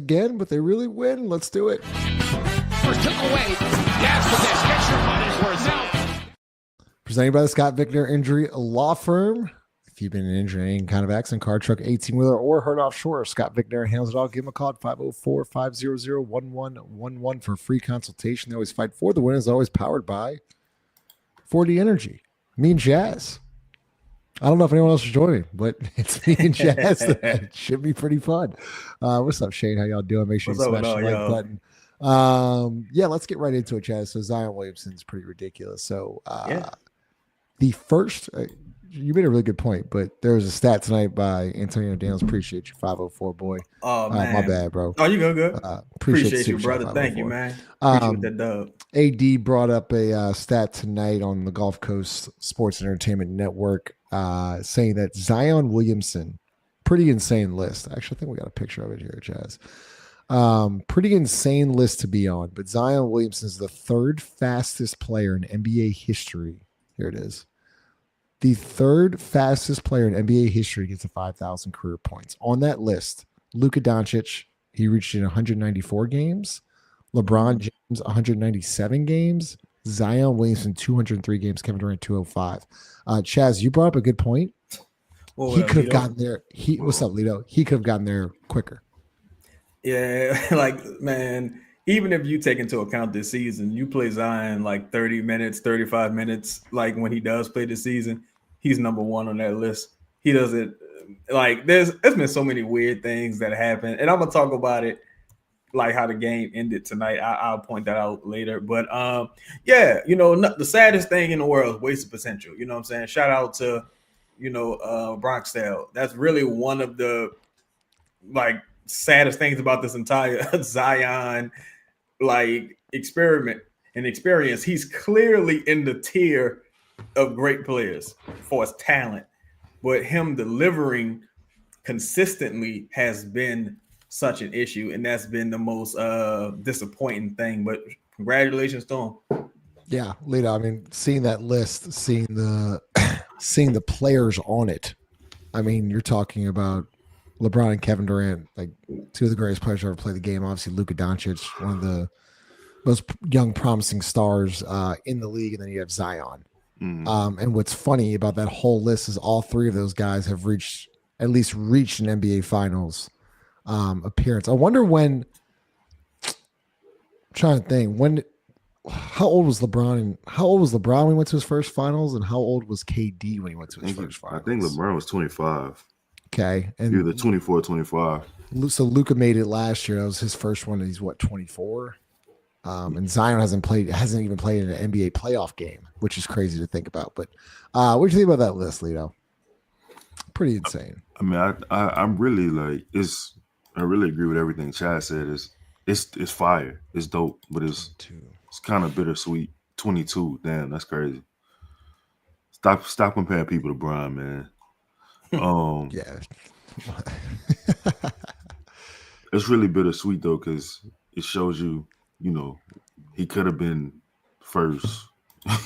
again, but they really win. Let's do it. First took away. Yes, but this gets your money's worth now. Presented by the Scott Vicknair Injury Law Firm. If you've been in an injury, any kind of accident, car, truck, 18-wheeler, or hurt offshore, Scott Vicknair handles it all. Give him a call at 504-500-1111 for a free consultation. They always fight for the win. Is always powered by 4D Energy. Me and Jazz. I don't know if anyone else is joining, but it's me and Jazz. It should be pretty fun. What's up, Shane? How y'all doing? Make sure you smash the like button. Yeah, let's get right into it, Chaz. So Zion Williamson's pretty ridiculous. So the first, you made a really good point, but there was a stat tonight by Antonio Daniels. Appreciate you, 504 boy. Oh man, my bad, bro. Oh, you good. Appreciate you, brother. Thank you, 504. man. Appreciate that dub. AD brought up a stat tonight on the Gulf Coast Sports Entertainment Network, saying that Zion Williamson, pretty insane list. Actually, I think we got a picture of it here, Chaz. Pretty insane list to be on, but Zion Williamson is the third fastest player in NBA history. Here it is. The third fastest player in NBA history gets to 5,000 career points. On that list, Luka Doncic, he reached it in 194 games. LeBron James, 197 games. Zion Williamson, 203 games. Kevin Durant, 205. Chaz, you brought up a good point. He could have gotten there. What's up, Lito? He could have gotten there quicker. Yeah, like, man, even if you take into account this season, you play Zion like 30 minutes, 35 minutes, like when he does play this season, he's number one on that list. He does it like there's been so many weird things that happen, and I'm gonna talk about it like how the game ended tonight. I'll point that out later. But yeah, the saddest thing in the world is wasted potential. You know what I'm saying? Shout out to Bronxdale. That's really one of the like saddest things about this entire Zion experience. He's clearly in the tier of great players for his talent, but him delivering consistently has been such an issue, and that's been the most disappointing thing. But congratulations to him. Yeah, Lito, I mean, seeing that list, seeing the players on it, I mean, you're talking about LeBron and Kevin Durant, like two of the greatest players to ever play the game. Obviously, Luka Doncic, one of the most young, promising stars in the league, and then you have Zion. And what's funny about that whole list is all three of those guys have at least reached an NBA Finals appearance. I wonder when. I'm trying to think how old was LeBron? How old was LeBron when he went to his first Finals, and how old was KD when he went to his first Finals? I think LeBron was 25. Okay, and either 24 or 25. So Luka made it last year. That was his first one. He's 24. And Zion hasn't even played in an NBA playoff game, which is crazy to think about. But what do you think about that list, Lito? Pretty insane. I mean, I'm really I really agree with everything Chad said. It's fire. It's dope, but it's kind of bittersweet. 22, damn, that's crazy. Stop comparing people to Brian, man. Yeah. It's really bittersweet though, because it shows you, he could have been first.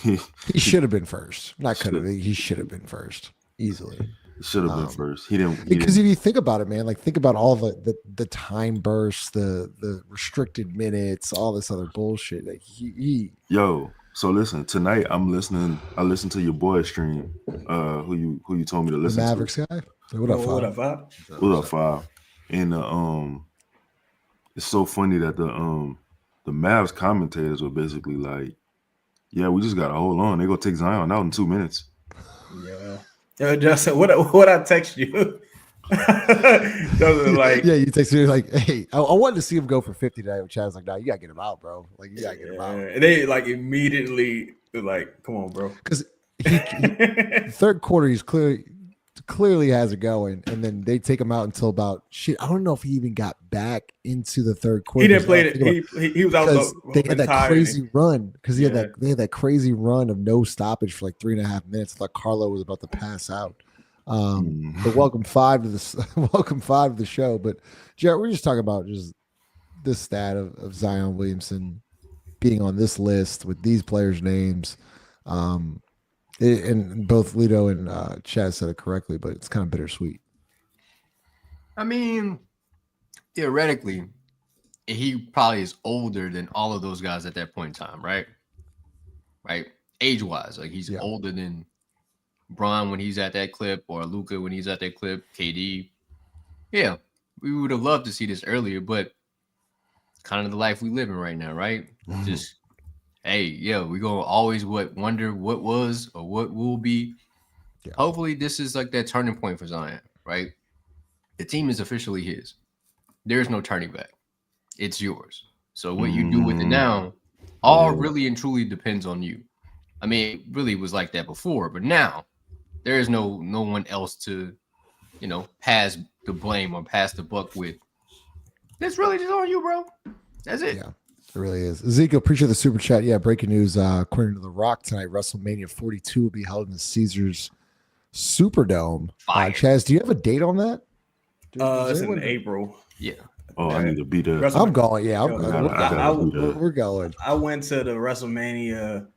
He should have been first. Not could have. He should have been first easily. He should have been first. He didn't. Because if you think about it, man, like think about all the time bursts, the restricted minutes, all this other bullshit. Like So listen, tonight I listened to your boy stream, who you told me to listen to. Mavericks guy? What up, Five? What up, Five? And it's so funny that the Mavs commentators were basically like, yeah, we just gotta hold on. They're gonna take Zion out in 2 minutes. Yeah. Yo, Justin, what I text you? Like, yeah, you texted me like, hey, I wanted to see him go for 50 today. But Chad's like, nah, you gotta get him out, bro. Like, you gotta get him out. And they like immediately like, come on, bro. Because third quarter, he's clearly has it going, and then they take him out until about shit. I don't know if he even got back into the third quarter. He didn't play it. He was out. They had that crazy run because they had that crazy run of no stoppage for like 3.5 minutes. I thought Carlo was about to pass out. But welcome five to the show. But Jared, we're just talking about just this stat of Zion Williamson being on this list with these players' names. And both Lito and Chad said it correctly, but it's kind of bittersweet. I mean, theoretically, he probably is older than all of those guys at that point in time, right? Right, age-wise, like he's older than Bron when he's at that clip, or Luka when he's at that clip, KD. Yeah, we would have loved to see this earlier, but kind of the life we live in right now, right? Just, hey, yeah, we're going to always wonder what was or what will be. Yeah. Hopefully this is like that turning point for Zion, right? The team is officially his. There's no turning back. It's yours. So what you do with it now all really and truly depends on you. I mean, it really was like that before, but now there is no one else to, pass the blame or pass the buck with. It's really just on you, bro. That's it. Yeah, it really is. Ezekiel, appreciate the super chat. Yeah, breaking news. According to The Rock tonight, WrestleMania 42 will be held in the Caesars Superdome. Chaz, do you have a date on that? It's in April. Yeah. Oh, I need to be there. I'm going. Yeah, we're going. I went to the WrestleMania.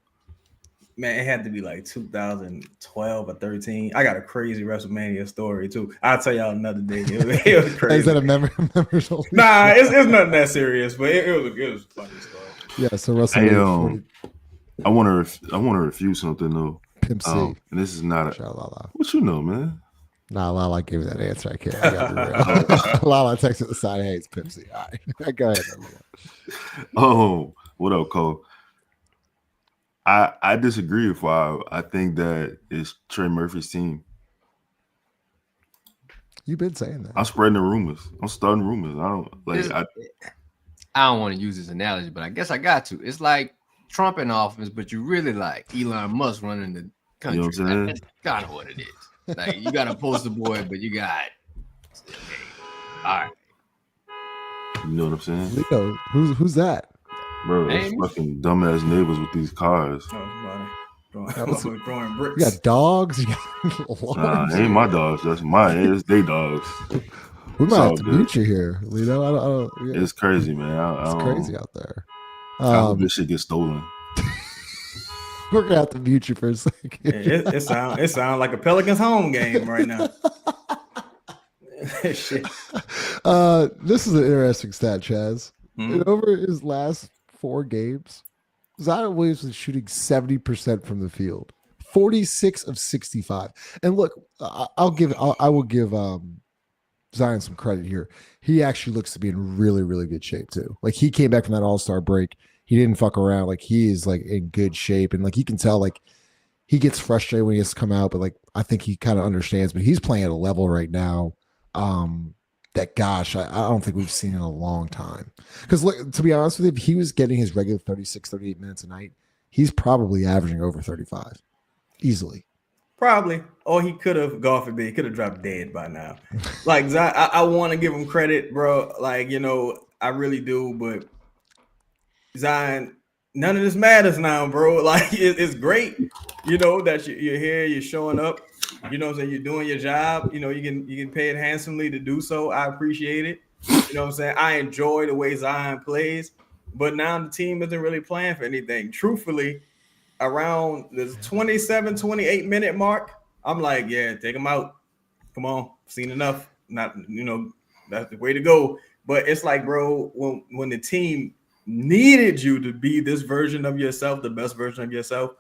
Man, it had to be like 2012 or 13. I got a crazy WrestleMania story too. I'll tell y'all another day. It was crazy. Is that a memory? Nah, it's nothing that serious, but it was a funny story. Yeah, so WrestleMania. I want to refuse something though. Pimp C. And this is not what you know, man. Nah, Lala gave me that answer. I can't. I gotta be real. Lala texted the side. Hey, it's Pimp C. All right, go ahead. Oh, what up, Cole? I disagree with why I think that it's Trey Murphy's team. You've been saying that. I'm spreading the rumors. I'm starting rumors. I don't want to use this analogy, but I guess I got to. It's like Trump in office, but you really like Elon Musk running the country. You know what I'm saying? That's kind of what it is. Like you got a poster boy, but you got all right. You know what I'm saying? Leo, who's that? Bro, those fucking dumbass neighbors with these cars. Throwing bricks. You got dogs. You got ain't my dogs. That's mine. It's they dogs. We might have to mute you here, Lito. It's crazy, man. It's crazy out there. I hope this shit gets stolen. We're gonna have to mute you for a second. It sounds like a Pelicans home game right now. Shit. This is an interesting stat, Chaz. Over his last 4 games, Zion Williamson is shooting 70% from the field, 46 of 65. And look, I will give Zion some credit here. He actually looks to be in really, really good shape too. Like he came back from that All-Star break. He didn't fuck around. Like he is like in good shape, and like you can tell, like he gets frustrated when he has to come out, but like I think he kind of understands. But he's playing at a level right now that gosh, I don't think we've seen in a long time. Because to be honest with you, if he was getting his regular 36, 38 minutes a night, he's probably averaging over 35 easily. Probably. Or he could have, God forbid, he could have dropped dead by now. Like, I want to give him credit, bro. Like, I really do. But Zion, none of this matters now, bro. Like, it's great, that you're here, you're showing up. You know what I'm saying? You're doing your job. You can pay it handsomely to do so. I appreciate it. You know what I'm saying? I enjoy the way Zion plays. But now the team isn't really playing for anything. Truthfully, around the 27, 28 minute mark, I'm like, yeah, take him out. Come on. Seen enough. Not, that's the way to go. But it's like, bro, when the team needed you to be this version of yourself, the best version of yourself,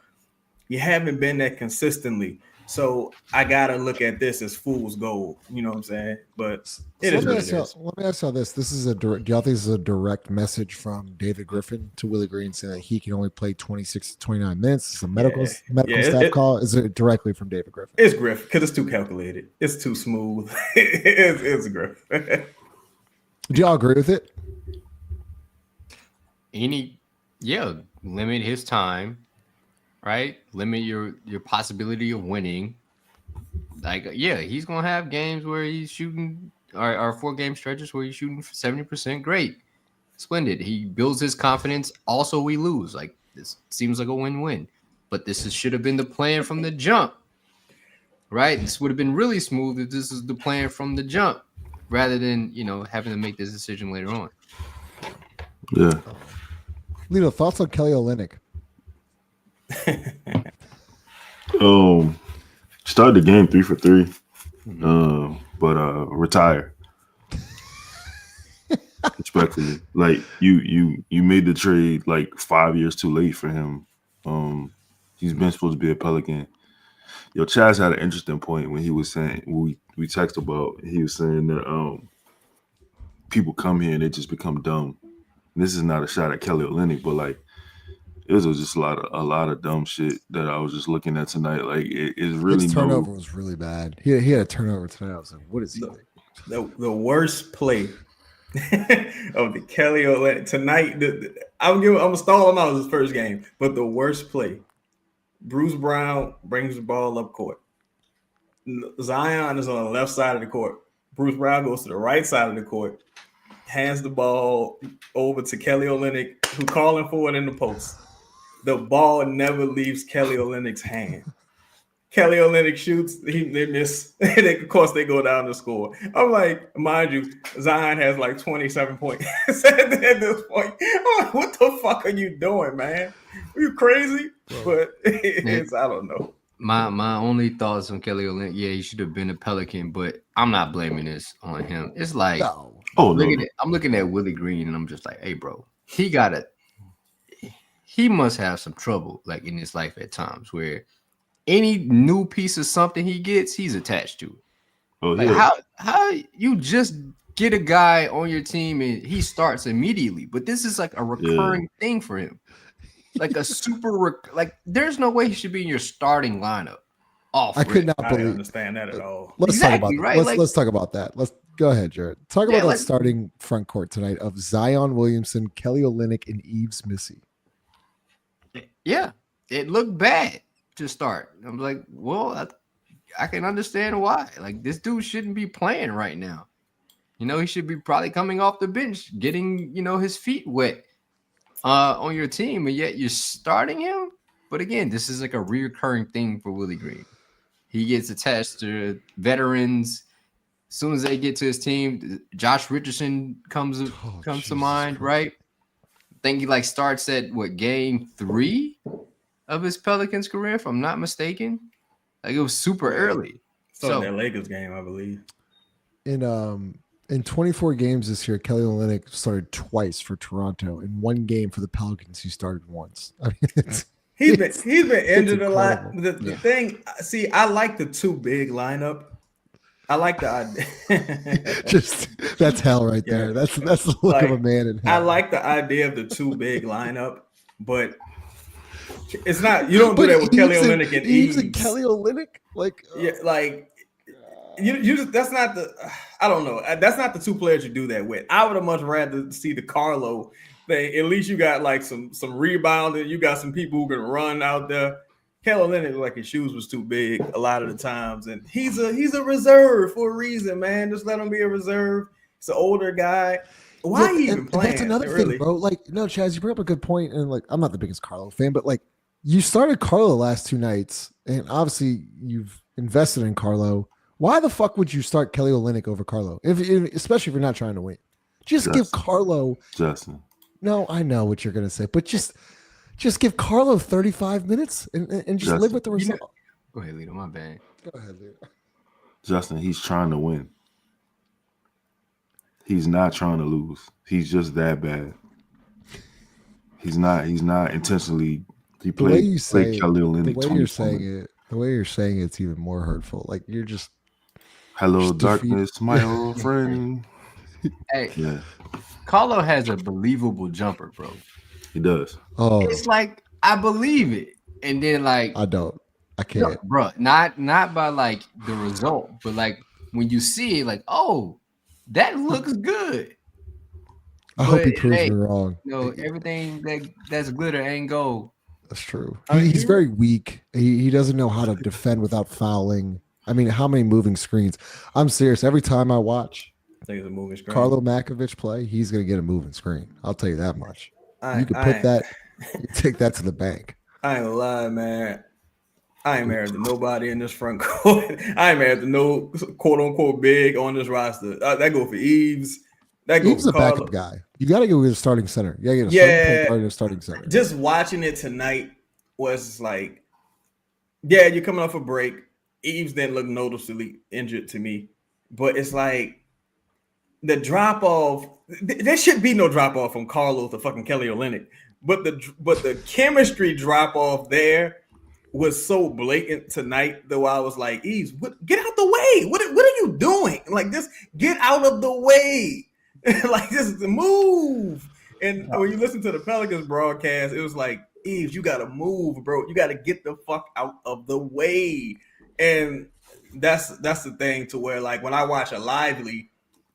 you haven't been that consistently. So I gotta look at this as fool's gold. You know what I'm saying? But it is what it is. Let me ask you this. Do y'all think this is a direct message from David Griffin to Willie Green saying that he can only play 26 to 29 minutes? It's a medical staff call. Is it directly from David Griffin? It's Griff because it's too calculated. It's too smooth. it's Griff. Do y'all agree with it? Limit his time. Right? Limit your possibility of winning. Like, he's going to have games where he's shooting, or 4 game stretches where he's shooting 70%. Great. Splendid. He builds his confidence. Also, we lose. Like, this seems like a win-win. But this should have been the plan from the jump. Right? This would have been really smooth if this is the plan from the jump, rather than, having to make this decision later on. Yeah. Lito, thoughts on Kelly Olynyk? Started the game 3 for 3, but retire. Respectfully, like you made the trade like 5 years too late for him. He's been supposed to be a Pelican. Yo, Chaz had an interesting point when he was saying we texted about. He was saying that people come here and they just become dumb. And this is not a shot at Kelly Olynyk, but like it was just a lot of dumb shit that I was just looking at tonight. Like it's really His turnover was really bad. He had a turnover tonight. I was like, what is he doing? The worst play of the Kelly Olynyk tonight. I'm gonna stall him out of his first game, but the worst play. Bruce Brown brings the ball up court. Zion is on the left side of the court. Bruce Brown goes to the right side of the court, hands the ball over to Kelly Olynyk, who calling for it in the post. The ball never leaves Kelly Olynyk's hand. Kelly Olynyk shoots, they miss. Of course, they go down to score. I'm like, mind you, Zion has like 27 points at this point. I'm like, what the fuck are you doing, man? Are you crazy? But I don't know. My only thoughts on Kelly Olynyk, yeah, he should have been a Pelican, but I'm not blaming this on him. It's like, I'm looking at Willie Green, and I'm just like, hey, bro, he must have some trouble like in his life at times where any new piece of something he gets, he's attached to. Oh, like yeah. How you just get a guy on your team and he starts immediately, but this is like a recurring thing for him. Like a there's no way he should be in your starting lineup. I could not believe. I don't understand that at all. Let's talk about that. Let's talk about that. Let's go ahead, Jared. Talk about that starting front court tonight of Zion Williamson, Kelly Olynyk, and Yves Missi. Yeah, it looked bad to start. I'm like, well, I can understand why. Like, this dude shouldn't be playing right now. You know, he should be probably coming off the bench, getting, his feet wet on your team, and yet you're starting him. But again, this is like a recurring thing for Willie Green. He gets attached to veterans. As soon as they get to his team, Josh Richardson comes to mind, right? I think he starts at game 3 of his Pelicans career, if I'm not mistaken. Like, it was super early. So that Lakers game, I believe. In 24 games this year, Kelly Olynyk started twice for Toronto. In one game for the Pelicans, he started once. I mean, he's been injured a lot. The thing, see, I like the two big lineup. I like the idea. That's hell right there. That's the look of a man in hell. I like the idea of the two big lineup, but it's not. You don't do that with Kelly Olynyk and Yves. And Kelly Olynyk, you just, that's not the. I don't know. That's not the two players you do that with. I would have much rather see the Carlo thing. At least you got some rebounding. You got some people who can run out there. Kelly Olynyk, his shoes was too big a lot of the times, and he's a reserve for a reason, man. Just let him be a reserve. He's an older guy. Why are you even playing? That's another thing, bro. Chaz, you bring up a good point, and I'm not the biggest Carlo fan, but you started Carlo the last 2 nights, and obviously you've invested in Carlo. Why the fuck would you start Kelly Olynyk over Carlo? Especially if you're not trying to win. Just give Carlo. Justin. No, I know what you're gonna say, but just give Carlo 35 minutes and just live with the result. Go ahead, Lito. My bad. Go ahead, Lito. Justin, he's trying to win. He's not trying to lose. He's just that bad. He's not intentionally. He played Kelly Olynyk. The way you're saying it's even more hurtful. You're just. Hello, darkness, my old friend. Hey, yeah. Carlo has a believable jumper, bro. He does. Oh, it's I believe it, and then I don't. I can't, no, bro. Not by the result, but when you see it, oh, that looks good. I hope he proves me wrong. Everything that's glitter ain't gold. That's true. He's very weak. He doesn't know how to defend without fouling. I mean, how many moving screens? I'm serious. Every time I watch Carlo Makovich play, he's going to get a moving screen. I'll tell you that much. You could put that, you take that to the bank. I ain't gonna lie, man. I ain't married to nobody in this front court. I ain't married to no quote unquote big on this roster. That go for Yves. That goes Yves a backup guy. You got to go with a starting center. You got to get a starting center. Just watching it tonight was you're coming off a break. Yves didn't look noticeably injured to me, but it's the drop off. There should be no drop off from Carlos to fucking Kelly Olynyk, but the chemistry drop off there was so blatant tonight. Though I was like, Yves, get out the way. What are you doing? Like, just get out of the way. Like, just move. And when you listen to the Pelicans broadcast, it was like, Yves, you gotta move, bro. You gotta get the fuck out of the way. And that's the thing to where, like, when I watch a Lively,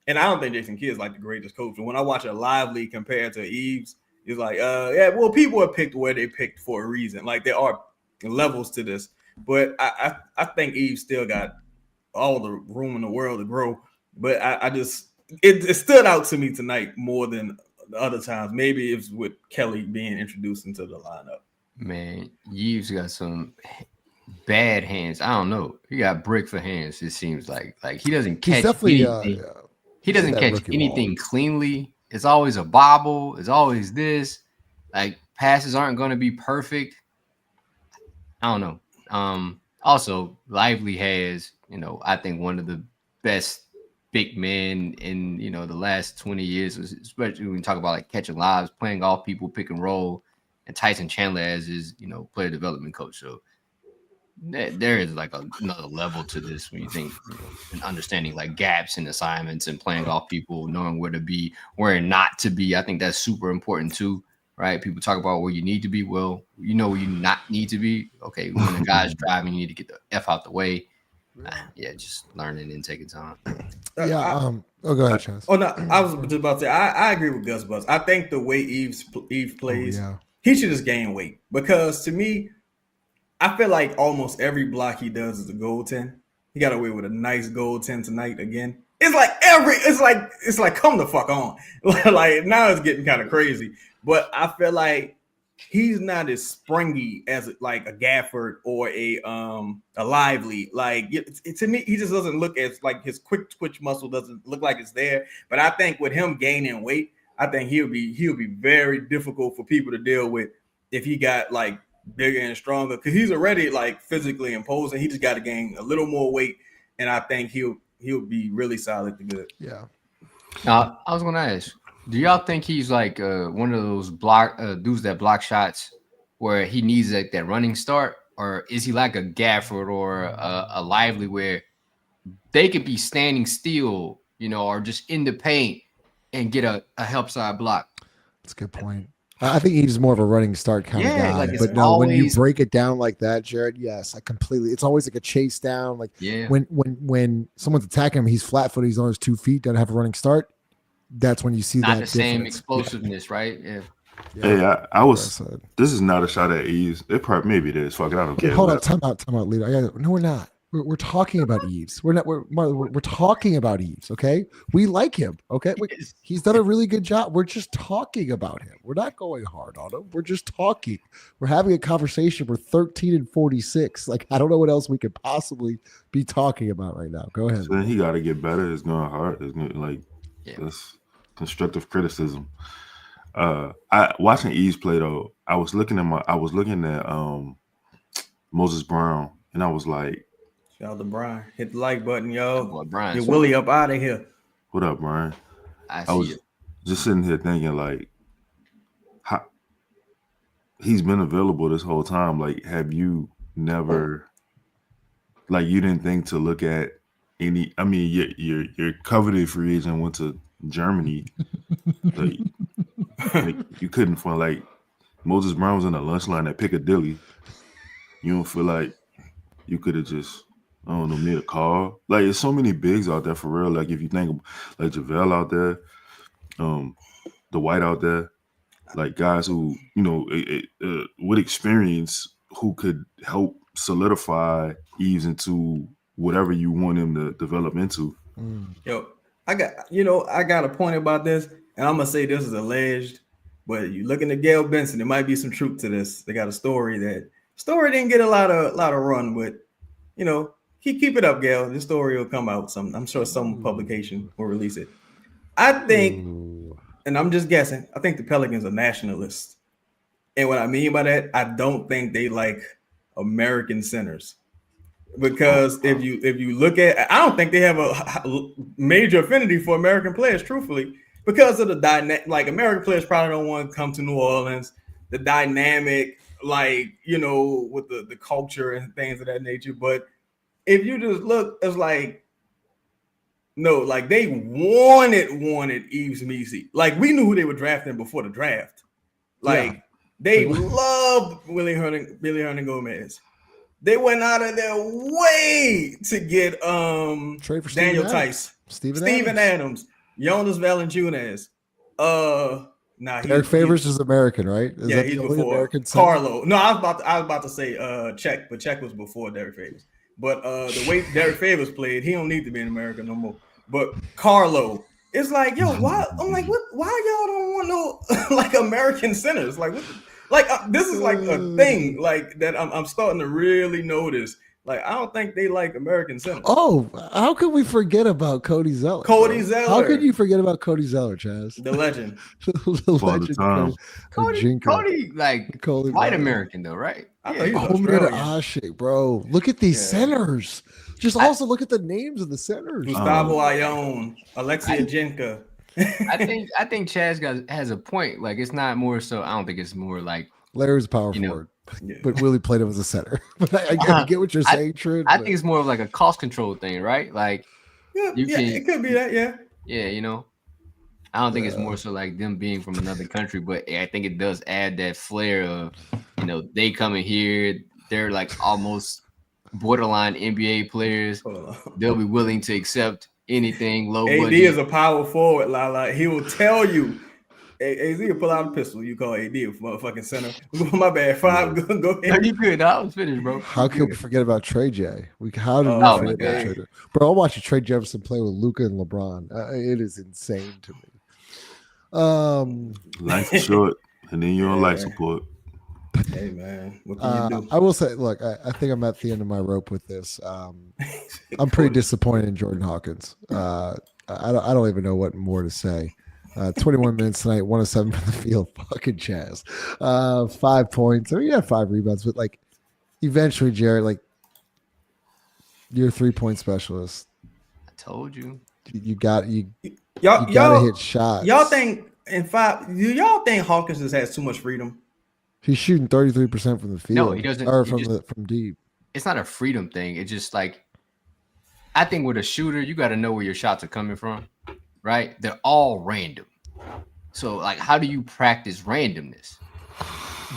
and I don't think Jason Kidd is like the greatest coach, but when I watch a Lively compared to Yves, it's like, yeah, well, people have picked where they picked for a reason. Like, there are levels to this, but I think Yves still got all the room in the world to grow. But I just it stood out to me tonight more than the other times. Maybe it's with Kelly being introduced into the lineup. Man, Yves got some bad hands. I don't know. He got brick for hands. It seems like he doesn't catch anything. He doesn't catch anything cleanly. It's always a bobble. It's always this. Like, passes aren't going to be perfect. I don't know. Also, Lively has, I think one of the best big men in, the last 20 years, especially when you talk about like catching lives, playing off people, pick and roll, and Tyson Chandler as his, player development coach. So there is like another level to this when you think and understanding like gaps in assignments and playing off people, knowing where to be, where not to be. I think that's super important too, right? People talk about where you need to be. Well, where you not need to be. Okay, when the guy's driving, you need to get the F out the way. Yeah, just learning and taking time. Yeah. Go ahead, Chance. Oh no, I was just about to say I agree with Gus Bus. I think the way Yves plays, he should just gain weight, because to me, I feel like almost every block he does is a goaltend. He got away with a nice goaltend tonight again. It's like come the fuck on. Like, now it's getting kind of crazy. But I feel like he's not as springy as like a Gafford or a Lively. Like, to me, he just doesn't look as like, his quick twitch muscle doesn't look like it's there. But I think with him gaining weight, I think he'll be very difficult for people to deal with if he got like bigger and stronger, because he's already like physically imposing. He just got to gain a little more weight, and I think he'll be really solid to good. Yeah. Now, I was gonna ask, do y'all think he's like one of those dudes that block shots where he needs like that running start, or is he like a Gafford or a Lively where they could be standing still, or just in the paint and get a help side block? That's a good point. I think he's more of a running start kind of guy. Like, but no, when you break it down like that, Jared, yes, I completely. It's always like a chase down. Like, when someone's attacking him, he's flat-footed, he's on his 2 feet, doesn't have a running start. That's when you see not that the same explosiveness, right? Yeah. Hey, I was. This is not a shot at Yves. Maybe it is. Fuck it, I don't care. Hold on, time out, leader. No, we're not. We're talking about Yves. We're talking about Yves. Okay, we like him. Okay, he's done a really good job. We're just talking about him. We're not going hard on him. We're just talking. We're having a conversation. We're 13-46. Like, I don't know what else we could possibly be talking about right now. Go ahead. So he got to get better. It's going hard. It's going that's constructive criticism. Watching Yves play though, I was looking at Moses Brown, and I was like, shout out to Brian. Hit the like button, yo. Boy, Brian, get Willie up out of here. What up, Brian? I was just sitting here thinking, like, how he's been available this whole time. Like, have you never, like, you didn't think to look at any? I mean, your coveted free agent went to Germany. Like, you couldn't find, like, Moses Brown was in the lunch line at Piccadilly. You don't feel like you could have just, I don't know, made a call? Like, there's so many bigs out there for real. Like, if you think like JaVale out there, the White out there, like guys who, with experience, who could help solidify Yves into whatever you want him to develop into. Yo, I got a point about this, and I'm gonna say this is alleged, but you looking at Gail Benson, there might be some truth to this. They got a story didn't get a lot of run, but keep it up, Gail. This story will come out. I'm sure some publication will release it. I think, and I'm just guessing, I think the Pelicans are nationalists. And what I mean by that, I don't think they like American centers. because if you look at, I don't think they have a major affinity for American players, truthfully, because of the dynamic. Like American players probably don't want to come to New Orleans. The dynamic, like with the culture and things of that nature. But if you just look, it's like no, like they wanted Yves Missi. Like we knew who they were drafting before the draft. Like they loved Willie Hernangomez. They went out of their way to get trade for Daniel Tice, Steven Adams, Jonas Valanciunas. Derek Favors is American, right? Is he's before American Carlo. No, I was about to say Czech, but Czech was before Derek Favors. But the way Derek Favors played, he don't need to be in America no more. But Carlo, it's like, yo, why? I'm like, what? Why y'all don't want no like American centers? Like, this is like a thing like that. I'm starting to really notice. Like, I don't think they like American centers. Oh, how could we forget about Cody Zeller? How could you forget about Cody Zeller, Chaz? The legend. The legend. Cody, like white American though, right? Bro. Look at these centers. Just also look at the names of the centers. Gustavo Ayon, Alexia Jenka. I think Chaz has a point. Like, it's not more so. I don't think it's more like Larry's a power forward. But Willie played him as a center. But I get what you're saying, Trent. I think it's more of like a cost control thing, right? Like, it could be that, yeah. I don't think it's more so like them being from another country, but I think it does add that flair of, they coming here, they're like almost borderline NBA players. They'll be willing to accept anything low budget. AD is a power forward, Lala. He will tell you. AZ will pull out a pistol. You call AD a motherfucking center. My bad. Fine. Go ahead. No, you good. I was finished, bro. How can we forget about Trey J? How did we forget about Trey J? Bro, I'm watching Trey Jefferson play with Luka and LeBron. It is insane to me. Life is short, and then you're on life support. Hey, man. What can you do? I will say, look, I think I'm at the end of my rope with this. I'm pretty disappointed in Jordan Hawkins. I don't even know what more to say. 21 minutes tonight, 1 of 7 from the field. Fucking Chaz. 5 points. I mean, you had 5 rebounds, but like eventually, Jared, like you're a 3-point specialist. I told you. You gotta hit shots. Y'all think do y'all think Hawkins just has too much freedom? He's shooting 33% from the field. No, he doesn't. Or from deep. It's not a freedom thing. It's just like, I think with a shooter, you got to know where your shots are coming from. Right? They're all random. So like, how do you practice randomness?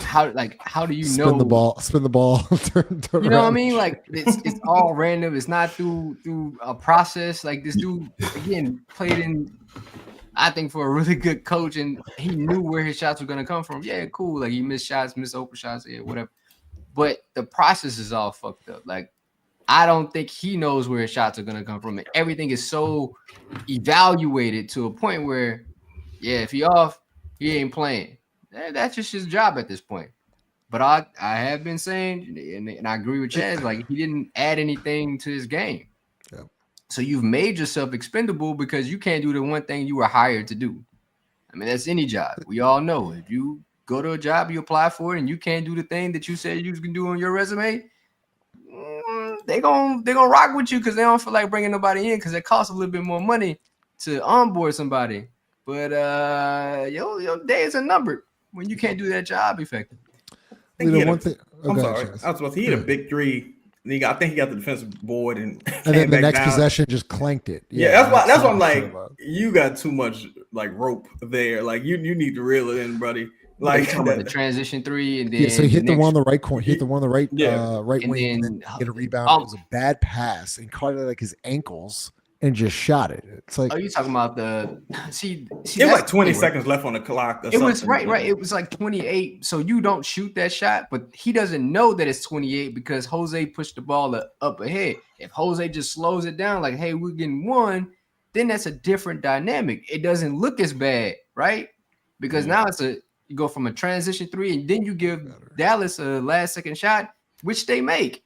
How do you know? Spin the ball. turn you know what I mean? Like it's all random. It's not through a process. Like this dude again played in, I think, for a really good coach, and he knew where his shots were gonna come from. Yeah, cool. Like he missed open shots, whatever. But the process is all fucked up. Like, I don't think he knows where his shots are going to come from. And everything is so evaluated to a point where, if he off, he ain't playing. That's just his job at this point. But I have been saying, and I agree with Chaz, like he didn't add anything to his game. Yeah. So you've made yourself expendable because you can't do the one thing you were hired to do. I mean, that's any job. We all know if you go to a job, you apply for it, and you can't do the thing that you said you can do on your resume, they're gonna rock with you because they don't feel like bringing nobody in because it costs a little bit more money to onboard somebody. But your days are numbered when you can't do that job effectively. I'm sorry. I was supposed to hit a big three. I think he got the defensive board and then the next possession just clanked it. Yeah, that's why I'm like, you got too much like rope there. Like you need to reel it in, buddy. Like the transition three, and then so he hit the one on the right corner, hit the one on the right right wing, and then get a rebound. It was a bad pass and caught it like his ankles and just shot it. It's like, are you talking about the see it was like 20 seconds left on the clock. It was right. It was like 28. So you don't shoot that shot, but he doesn't know that it's 28 because Jose pushed the ball up ahead. If Jose just slows it down, like, hey, we're getting one, then that's a different dynamic. It doesn't look as bad, right? Because now you go from a transition three, and then you give Dallas a last second shot, which they make.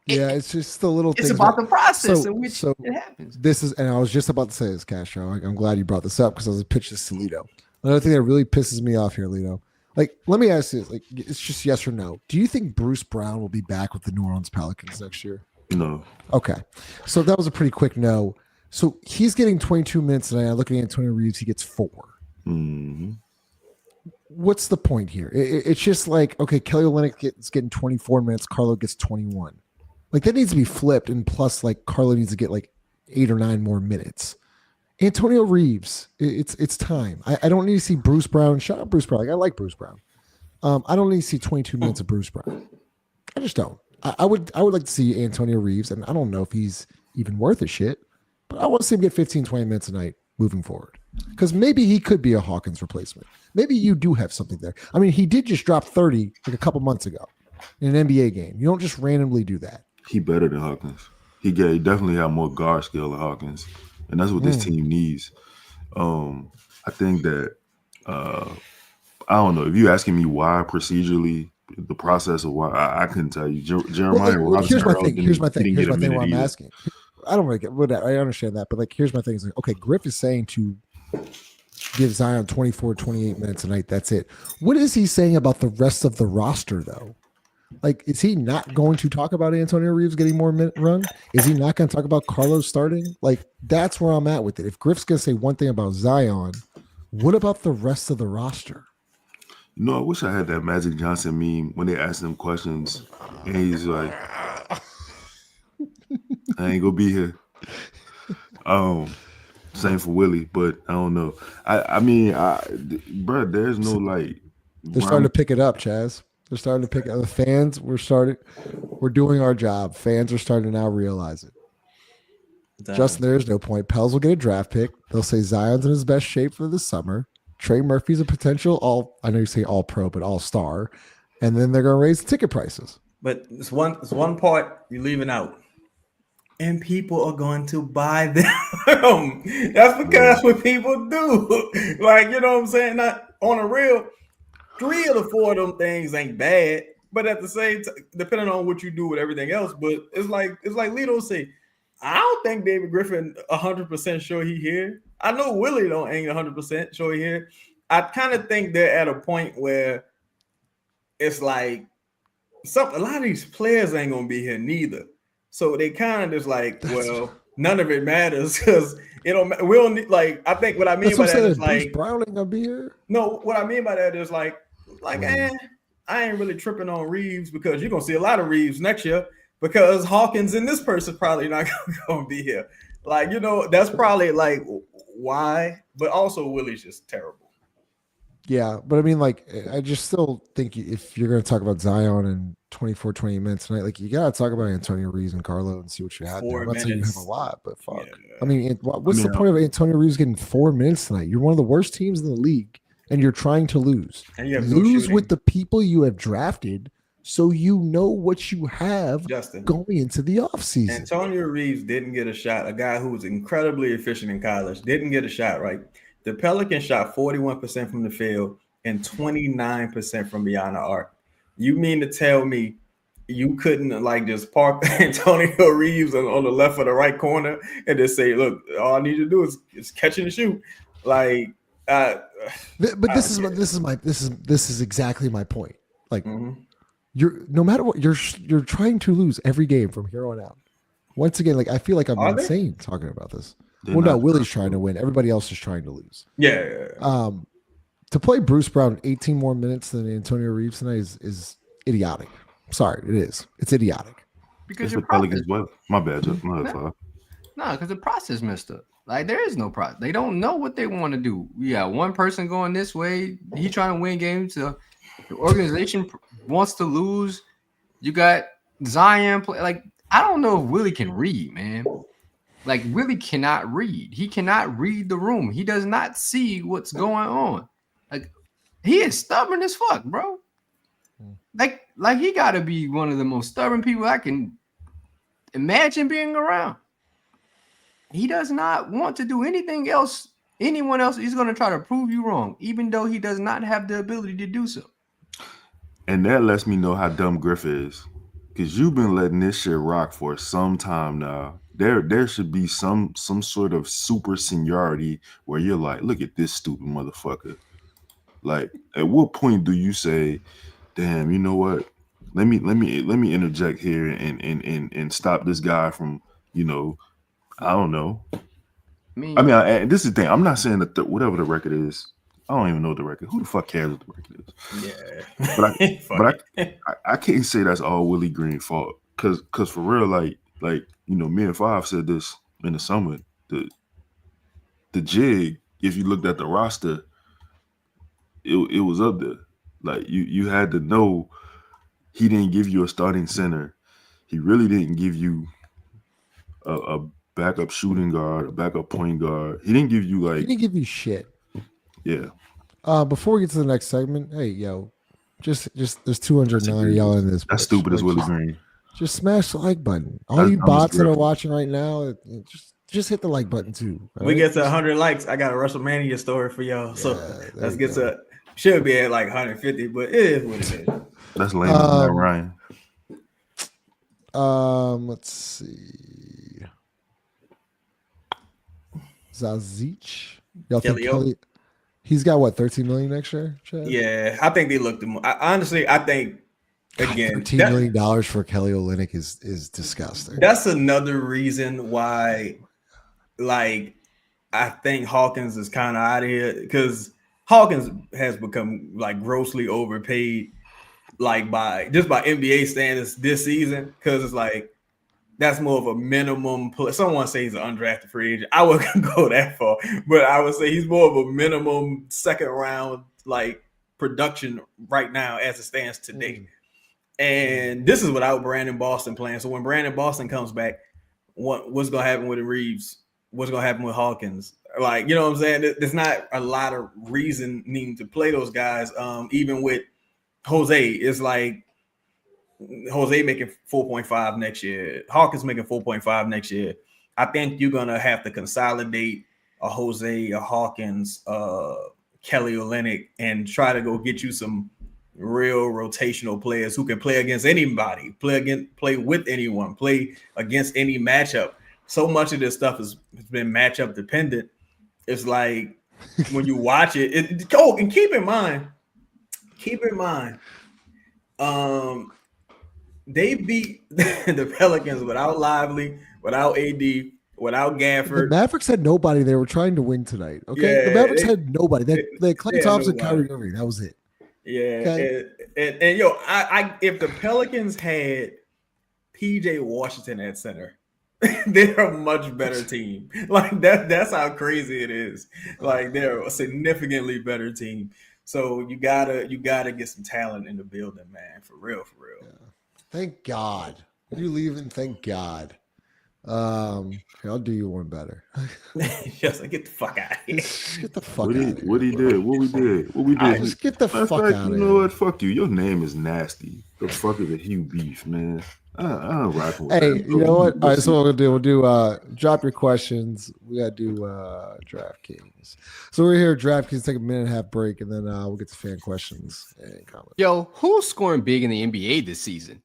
It's just the little things. It's about the process in which it happens. And I was just about to say this, Castro. I'm glad you brought this up because I was pitching this to Lito. Another thing that really pisses me off here, Lito. Like, let me ask you this. Like, it's just yes or no. Do you think Bruce Brown will be back with the New Orleans Pelicans next year? No. Okay. So that was a pretty quick no. So he's getting 22 minutes tonight. Looking at Antonio Reeves, he gets 4. Mm-hmm. What's the point here? It's just like, okay, Kelly Olynyk is getting 24 minutes. Carlo gets 21. Like, that needs to be flipped. And plus, like, Carlo needs to get like 8 or 9 more minutes. Antonio Reeves, it's time. I don't need to see Bruce Brown. Shout out Bruce Brown. Like, I like Bruce Brown. I don't need to see 22 minutes of Bruce Brown. I just don't. I would like to see Antonio Reeves, and I don't know if he's even worth a shit, but I want to see him get 15, 20 minutes a night moving forward. Because maybe he could be a Hawkins replacement. Maybe you do have something there. I mean, he did just drop 30 like a couple months ago in an NBA game. You don't just randomly do that. He better than Hawkins. He definitely have more guard skill than Hawkins, and that's what this team needs. I think that I don't know if you asking me why procedurally the process of why I couldn't tell you. Jeremiah Robinson. Here's my thing. Where I'm asking. I don't really get whatever. I understand that, but like, here's my thing. It's like, okay, Griff is saying to give Zion 24, 28 minutes a night. That's it. What is he saying about the rest of the roster, though? Like, is he not going to talk about Antonio Reeves getting more minute run? Is he not going to talk about Carlos starting? Like, that's where I'm at with it. If Griff's going to say one thing about Zion, what about the rest of the roster? You know, I wish I had that Magic Johnson meme when they ask him questions, and he's like, I ain't gonna be here. Same for Willie, but I don't know. I mean, bro, there's no like. They're starting to pick it up, Chaz. They're starting to pick up. The fans, we're doing our job. Fans are starting to now realize it. Damn. Justin, there's no point. Pels will get a draft pick. They'll say Zion's in his best shape for the summer. Trey Murphy's a potential I know you say all pro, but all star. And then they're going to raise the ticket prices. But it's one part you're leaving out. And people are going to buy them. That's because what people do. Like, you know what I'm saying? Not on a real, 3 of the 4 of them things ain't bad. But at the same time, depending on what you do with everything else, but it's like Lito say, I don't think David Griffin 100% sure he here. I know Willie ain't 100% sure he here. I kind of think they're at a point where it's like a lot of these players ain't gonna be here neither. So they kind of just like, well, none of it matters because it don't. We don't need, like. I think what I mean by that is like Bruce Brown ain't gonna be here. No, what I mean by that is like, I ain't really tripping on Reeves because you're gonna see a lot of Reeves next year because Hawkins and this person probably not gonna be here. Like, you know, that's probably like why. But also Willie's just terrible. Yeah, but I mean, like, I just still think if you're going to talk about Zion in 24, 20 minutes tonight, like, you got to talk about Antonio Reeves and Carlo and see what you have there. I'm not saying you have a lot, but fuck. Yeah. I mean, what's the point of Antonio Reeves getting 4 minutes tonight? You're one of the worst teams in the league, and you're trying to lose. And you have lose with the people you have drafted so you know what you have going into the offseason. Antonio Reeves didn't get a shot. A guy who was incredibly efficient in college didn't get a shot, right? The Pelicans shot 41% from the field and 29% from beyond the arc. You mean to tell me you couldn't like just park Antonio Reeves on the left or the right corner and just say, "Look, all I need you to do is catch and shoot." Like, this is exactly my point. Like, you're no matter what, you're trying to lose every game from here on out. Once again, like I feel like I'm insane talking about this. No, Willie's trying to win. Everybody else is trying to lose. Yeah. To play Bruce Brown 18 more minutes than Antonio Reeves tonight is idiotic. Sorry, it is. It's idiotic. Because the Pelicans, well, my bad, Jeff. No, because the process messed up. Like there is no process. They don't know what they want to do. We got one person going this way. He trying to win games. The organization wants to lose. You got Zion play. Like I don't know if Willie can read, man. Like Willie cannot read. He cannot read the room. He does not see what's going on. Like he is stubborn as fuck, bro. Like he got to be one of the most stubborn people I can imagine being around. He does not want to do anything else. Anyone else, he's going to try to prove you wrong, even though he does not have the ability to do so. And that lets me know how dumb Griff is, because you've been letting this shit rock for some time now. There should be some sort of super seniority where you're like, look at this stupid motherfucker. Like, at what point do you say, "Damn, you know what? Let me interject here and stop this guy from, I don't know." And this is the thing. I'm not saying that whatever the record is. I don't even know the record. Who the fuck cares what the record is? Yeah, I can't say that's all Willie Green fault. Cause for real, like me and Five said this in the summer. The jig, if you looked at the roster, it was up there. Like you had to know he didn't give you a starting center. He really didn't give you a backup shooting guard, a backup point guard. He didn't give you He didn't give you shit. Yeah. Before we get to the next segment, hey yo, just there's 290 y'all in this. That's stupid as Willie Green. Just smash the like button. All you bots that are watching right now, just hit the like button too. We get to 100 likes. I got a WrestleMania story for y'all. So let's get to. Should be at like 150, but it is what it is. That's lame, Ryan. Let's see. Zazic. Y'all think Kelly? He's got what, 13 million next year? Chad? Yeah, I think they looked him. Honestly, I think again, $13 million for Kelly Olynyk is disgusting. That's another reason why, like, I think Hawkins is kind of out of here because Hawkins has become like grossly overpaid, like by NBA standards this season. Because it's like that's more of a minimum. Someone says he's an undrafted free agent. I wouldn't go that far, but I would say he's more of a minimum second round like production right now as it stands today. And this is without Brandon Boston playing. So when Brandon Boston comes back, what's going to happen with Reeves? What's going to happen with Hawkins? Like, you know what I'm saying? There's not a lot of reasoning to play those guys. Even with Jose, it's like Jose making 4.5 next year. Hawkins making 4.5 next year. I think you're going to have to consolidate a Jose, a Hawkins, Kelly Olynyk, and try to go get you some real rotational players who can play against anybody, play with anyone, play against any matchup. So much of this stuff has been matchup dependent. It's like when you watch it, and keep in mind, they beat the Pelicans without Lively, without AD, without Gafford. The Mavericks had nobody. They were trying to win tonight. Okay, yeah, the Mavericks had nobody. They had Klay Thompson, Kyrie Irving. That was it. Yeah, okay. and yo, I if the Pelicans had PJ Washington at center, they're a much better team. Like that's how crazy it is. Like they're a significantly better team. So you gotta get some talent in the building, man. For real. Yeah. Thank God. You leaving? Thank God. I'll do you one better. Just like, get the fuck out of here. Get the fuck out of here. What we did. Just get the fuck out of here. You know what? Fuck you. Your name is nasty. The fuck is a Hugh Beef, man. I don't rock with Hey, that. you know what? All right, so what we'll do, drop your questions. We gotta do DraftKings. So we're here at DraftKings, take a minute and a half break, and then we'll get to fan questions and comments. Yo, who's scoring big in the NBA this season?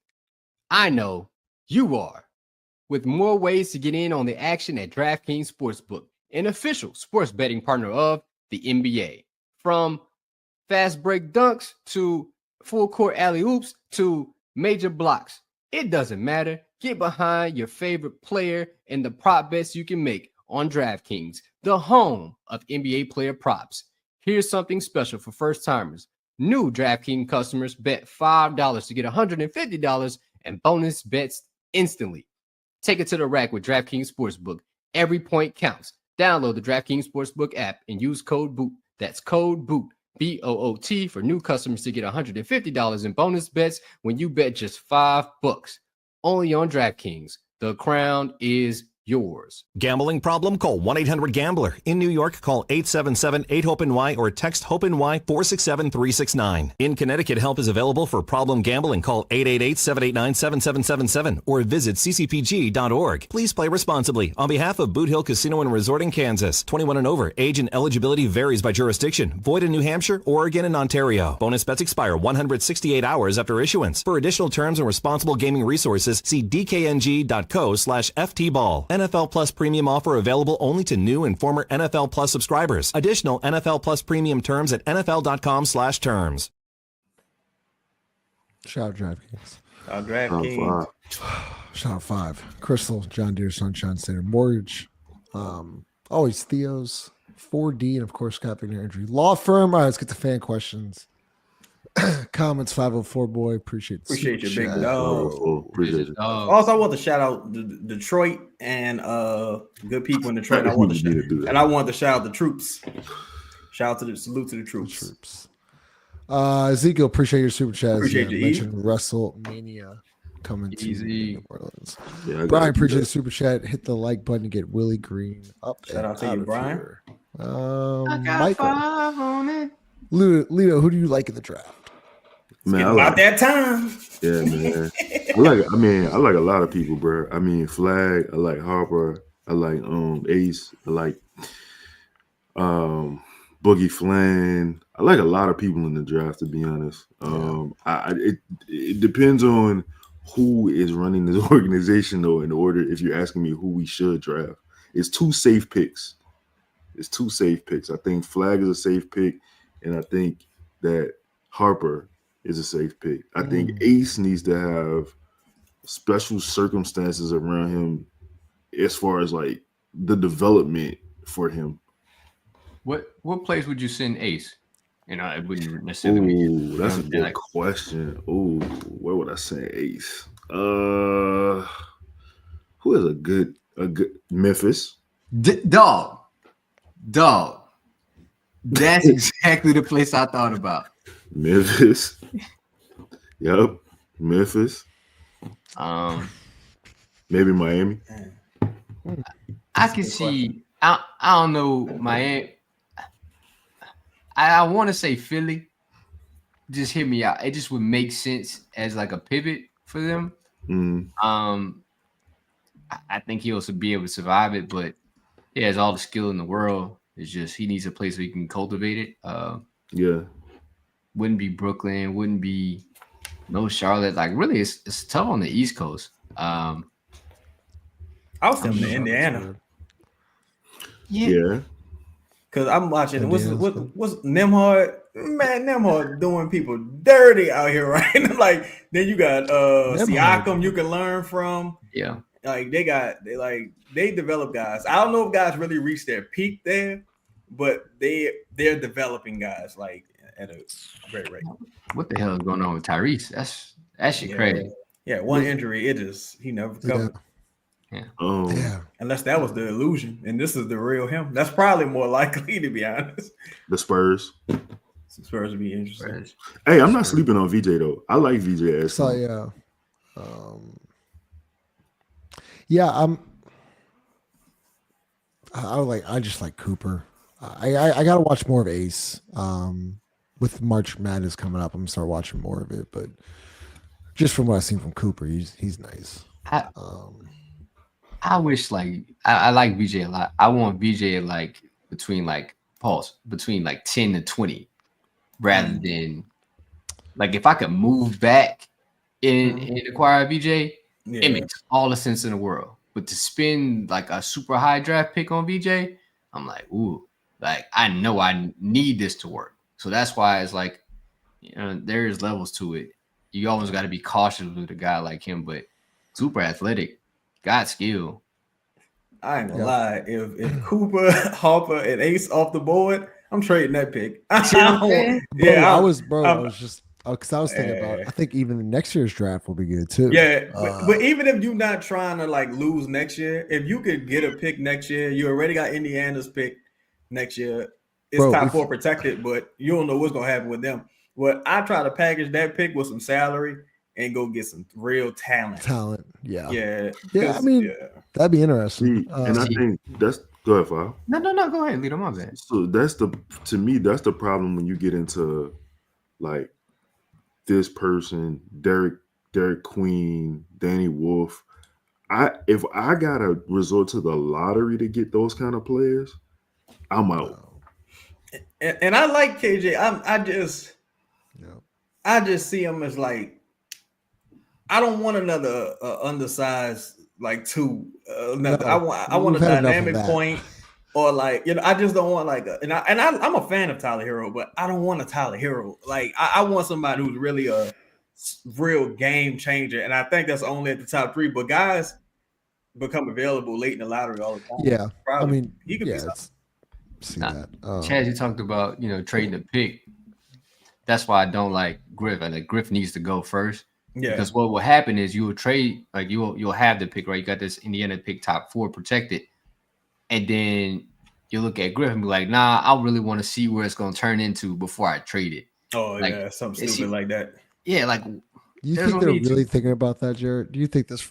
I know you are. With more ways to get in on the action at DraftKings Sportsbook, an official sports betting partner of the NBA. From fast break dunks to full court alley-oops to major blocks. It doesn't matter. Get behind your favorite player and the prop bets you can make on DraftKings, the home of NBA player props. Here's something special for first timers. New DraftKings customers bet $5 to get $150 and bonus bets instantly. Take it to the rack with DraftKings Sportsbook. Every point counts. Download the DraftKings Sportsbook app and use code BOOT. That's code BOOT, B-O-O-T, for new customers to get $150 in bonus bets when you bet just $5. Only on DraftKings. The crown is yours. Gambling problem? Call 1-800-GAMBLER. In New York, call 877-8-HOPE-NY or text HOPE-NY 467-369. In Connecticut, help is available for problem gambling. Call 888-789-7777 or visit ccpg.org. Please play responsibly. On behalf of Boot Hill Casino and Resort in Kansas, 21 and over. Age and eligibility varies by jurisdiction. Void in New Hampshire, Oregon, and Ontario. Bonus bets expire 168 hours after issuance. For additional terms and responsible gaming resources, see dkng.co/ftball. NFL Plus Premium offer available only to new and former NFL Plus subscribers. Additional NFL Plus Premium terms at NFL.com/terms. Shout out DraftKings. DraftKings. Shout out 5. Crystal, John Deere, Sunshine Standard Mortgage. Always Theo's, 4D, and of course, Scott Vicknair Injury Law Firm. All right, let's get to fan questions. Comments, 504 boy. Appreciate you, big chat. dog. Appreciate you. Also, I want to shout out Detroit and good people in Detroit. I want to shout out the troops. Shout out to salute to the troops. Ezekiel, appreciate your super chat. Appreciate you. Mentioned WrestleMania coming to New Orleans. Yeah, Brian, appreciate the super chat. Hit the like button to get Willie Green up. Shout out to you, Brian. I got Michael. 5 on it. Leo, who do you like in the draft? Man, About that time. Yeah, man. I like a lot of people, bro. I mean, Flag. I like Harper. I like Ace. I like Boogie Flan. I like a lot of people in the draft, to be honest. It depends on who is running this organization, though. In order, if you're asking me who we should draft, it's 2 safe picks. I think Flag is a safe pick, and I think that Harper is a safe pick. I think Ace needs to have special circumstances around him as far as like the development for him. What place would you send Ace? It wouldn't necessarily be. That's a good question. Ooh, where would I send Ace? Who is a good Memphis? Dog. That's exactly the place I thought about. Memphis. Yep. Memphis. Maybe Miami. I can see. I don't know Miami. I want to say Philly. Just hear me out. It just would make sense as like a pivot for them. I think he'll also be able to survive it, but he has all the skill in the world. It's just he needs a place where he can cultivate it. Yeah. Wouldn't be Brooklyn. Wouldn't be no Charlotte. Like really, it's tough on the East Coast. I was thinking Indiana. Yeah. Because I'm watching. What's Nemhard? Man, Nemhard doing people dirty out here, right? Like then you got Siakam you can learn from. Yeah. Like they develop guys. I don't know if guys really reach their peak there, but they're developing guys like at a great rate. What the hell is going on with Tyrese? That shit crazy. Yeah, one injury, he never recovered. Yeah. Unless that was the illusion, and this is the real him. That's probably more likely, to be honest. The Spurs. Spurs would be interesting. Hey, I'm not sleeping on VJ though. I like VJ as so I just like Cooper. I gotta watch more of Ace. With March Madness coming up, I'm gonna start watching more of it. But just from what I've seen from Cooper, he's nice. I wish I like VJ a lot. I want VJ between 10 to 20, rather than if I could move back and acquire VJ, it makes all the sense in the world. But to spend a super high draft pick on VJ, I'm like, ooh, I know I need this to work. So that's why it's there's levels to it. You always got to be cautious with a guy like him, but super athletic, got skill. I ain't gonna lie. If Cooper, Harper, and Ace off the board, I'm trading that pick. I was thinking about. I think even the next year's draft will be good too. Yeah, but even if you're not trying to lose next year, if you could get a pick next year, you already got Indiana's pick next year. It's top 4 protected, but you don't know what's gonna happen with them. Well, I try to package that pick with some salary and go get some real talent. Yeah. I mean, that'd be interesting. And I think that's go ahead, File. No, go ahead. Lead them on that. So that's the problem when you get into this person, Derek Queen, Danny Wolf. If I gotta resort to the lottery to get those kind of players, I'm out. And I like KJ. I just see him as I don't want another undersized like two. No, I want a we've had enough of dynamic that. point, or like I just don't want like I'm a fan of Tyler Hero, but I don't want a Tyler Hero. Like I want somebody who's really a real game changer, and I think that's only at the top 3. But guys become available late in the lottery all the time. Yeah, Probably. I mean, he could be see Nah, that. Chaz, you talked about trading a pick. That's why I don't like Griff. I think Griff needs to go first. Yeah. Because what will happen is you will trade, like you'll have the pick, right? You got this Indiana pick top 4 protected. And then you look at Griff and be like, nah, I really want to see where it's going to turn into before I trade it. Oh, like, yeah, something stupid like that. Yeah, like Do you think they're really thinking about that, Jared? Do you think this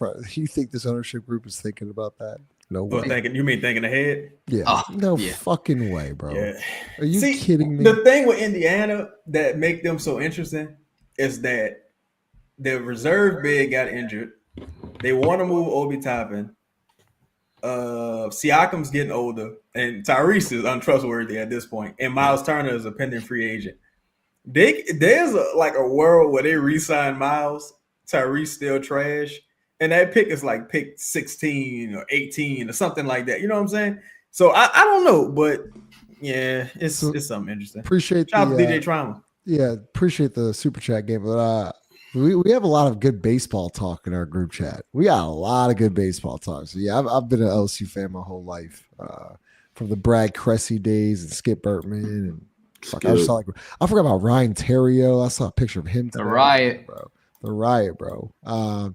ownership group is thinking about that? No way. You mean thinking ahead? Yeah. Fucking way, bro. Yeah. Are you kidding me? The thing with Indiana that make them so interesting is that their reserve big got injured. They want to move Obi Toppin. Siakam's getting older, and Tyrese is untrustworthy at this point. And Miles Turner is a pending free agent. There's a world where they re-sign Miles, Tyrese still trash, and that pick is like pick 16 or 18 or something like that. You know what I'm saying? So I don't know, but yeah, it's something interesting. Appreciate Shout out to DJ Trauma. Yeah, appreciate the super chat game, but we have a lot of good baseball talk in our group chat. We got a lot of good baseball talk. So yeah, I've been an LSU fan my whole life, from the Brad Cressy days and Skip Bertman and I forgot about Ryan Terrio. I saw a picture of him today. The Riot, bro.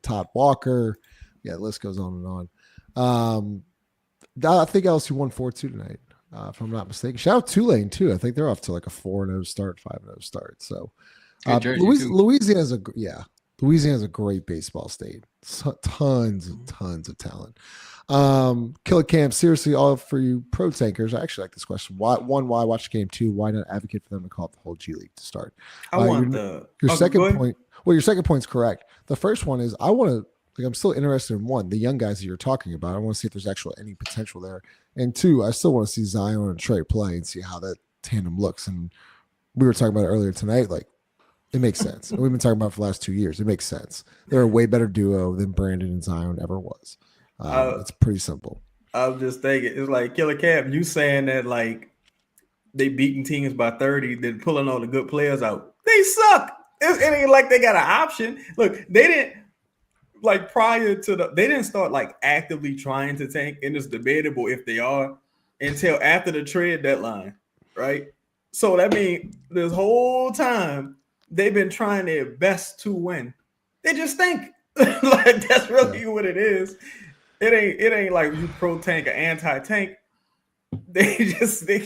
Todd Walker. Yeah, the list goes on and on. I think LSU won 4-2 tonight, if I'm not mistaken. Shout out Tulane too. I think they're off to like a 4-0 start, 5-0 start. So Louisiana's a great baseball state. Tons of talent. Killer Camp, seriously, all for you pro tankers. I actually like this question. Why watch the game? 2, why not advocate for them to call up the whole G League to start? Your second point. Well, your second point's correct. The first one is I'm still interested in 1, the young guys that you're talking about. I want to see if there's actually any potential there. And 2, I still want to see Zion and Trey play and see how that tandem looks. And we were talking about it earlier tonight. Like, it makes sense. And we've been talking about it for the last 2 years. It makes sense. They're a way better duo than Brandon and Zion ever was. It's pretty simple. I was just thinking, it's like Killer Cap, you saying that like they beating teams by 30, then pulling all the good players out. They suck. It ain't like they got an option. Look, they didn't they didn't start like actively trying to tank, and it's debatable if they are until after the trade deadline, right? So that means this whole time they've been trying their best to win. They just stink. Like that's really what it is. It ain't like you pro tank or anti tank. They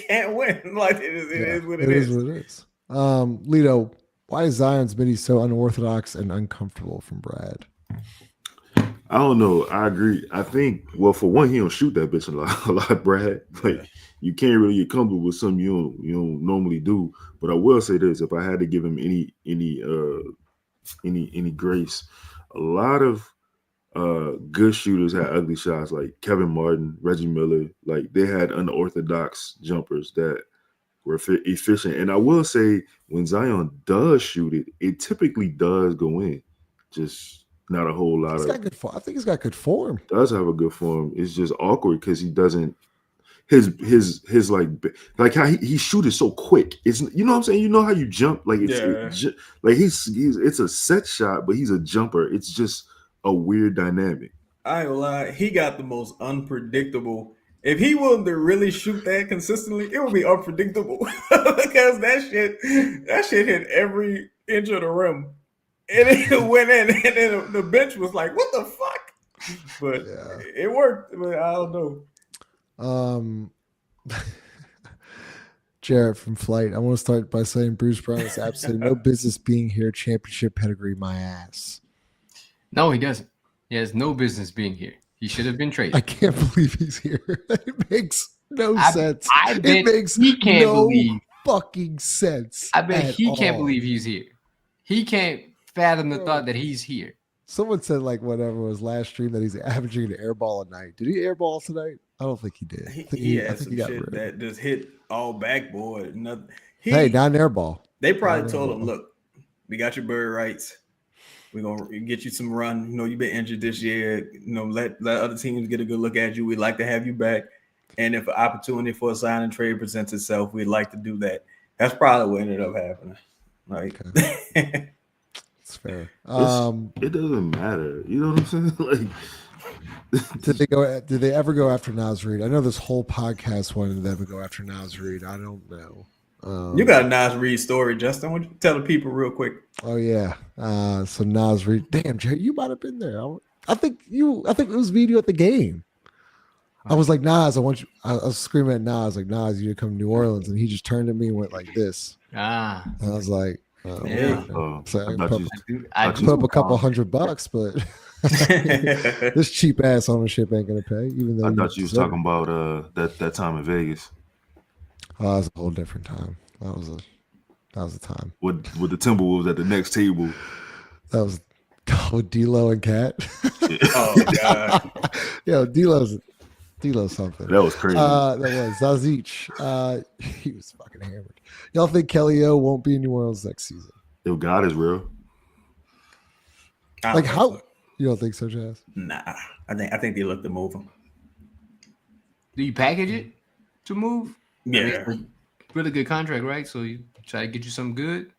can't win. Like it is what it is. It is what it is. Lito, why is Zion's midi so unorthodox and uncomfortable from Brad? I don't know. I agree. I think, well, for one, he don't shoot that bitch a lot, Brad. Like you can't really get comfortable with something you don't normally do. But I will say this: if I had to give him any grace, a lot of good shooters had ugly shots, like Kevin Martin, Reggie Miller. Like they had unorthodox jumpers that were efficient. And I will say, when Zion does shoot it, it typically does go in. Just not a whole lot of. I think he's got good form. Does have a good form. It's just awkward because he doesn't. His like how he shoot it so quick. It's, you know what I'm saying. You know how you jump, like it's a set shot, but he's a jumper. It's just a weird dynamic. I ain't gonna lie, he got the most unpredictable. If he wanted to really shoot that consistently, it would be unpredictable because that shit hit every inch of the rim. And it went in, and then the bench was like, "What the fuck?" But it worked. But I don't know. Jarrett from Flight. I want to start by saying Bruce Brown has absolutely no business being here. Championship pedigree, my ass. No, he doesn't. He has no business being here. He should have been traded. I can't believe he's here. It makes no sense. It makes no fucking sense. I bet he can't believe he's here. He can't fathom the thought that he's here. Someone said, like, whatever was last stream, that he's averaging an air ball a night. Did he airball tonight? I don't think he did. He had some shit that just hit all backboard. Hey, not an air ball. They probably told him, "Look, we got your bird rights. We're gonna get you some run. You know, you've been injured this year. You know, let other teams get a good look at you. We'd like to have you back. And if an opportunity for a sign and trade presents itself, we'd like to do that. That's probably what ended up happening. Like, okay. It's fair. It doesn't matter. You know what I'm saying? Like, did they ever go after Naz Reid? I know this whole podcast wanted them to go after Naz Reid. I don't know. You got a Naz Reid story, Justin. Why don't you tell the people real quick? Oh yeah. So Naz Reid, damn, Jerry, you might have been there. I think it was video at the game. I was like, Nas, I was screaming at Nas, like, Nas, you to come to New Orleans. And he just turned at me and went like this. And I was like, yeah. So I I put up a couple $100, but this cheap ass ownership ain't gonna pay. Even though I thought you was talking about that time in Vegas. Oh, that was a whole different time. That was a time. With the Timberwolves at the next table. That was with D-Lo and Cat. Oh God. Yo, D-Lo's something. That was crazy. That was Zazic. He was fucking hammered. Y'all think Kelly O won't be in New Orleans next season? Yo, God is real. Like how? So. You don't think so, Jazz? Nah, I think they look to move him. Do you package it to move? Yeah, I mean, really good contract, right? So you try to get you something good.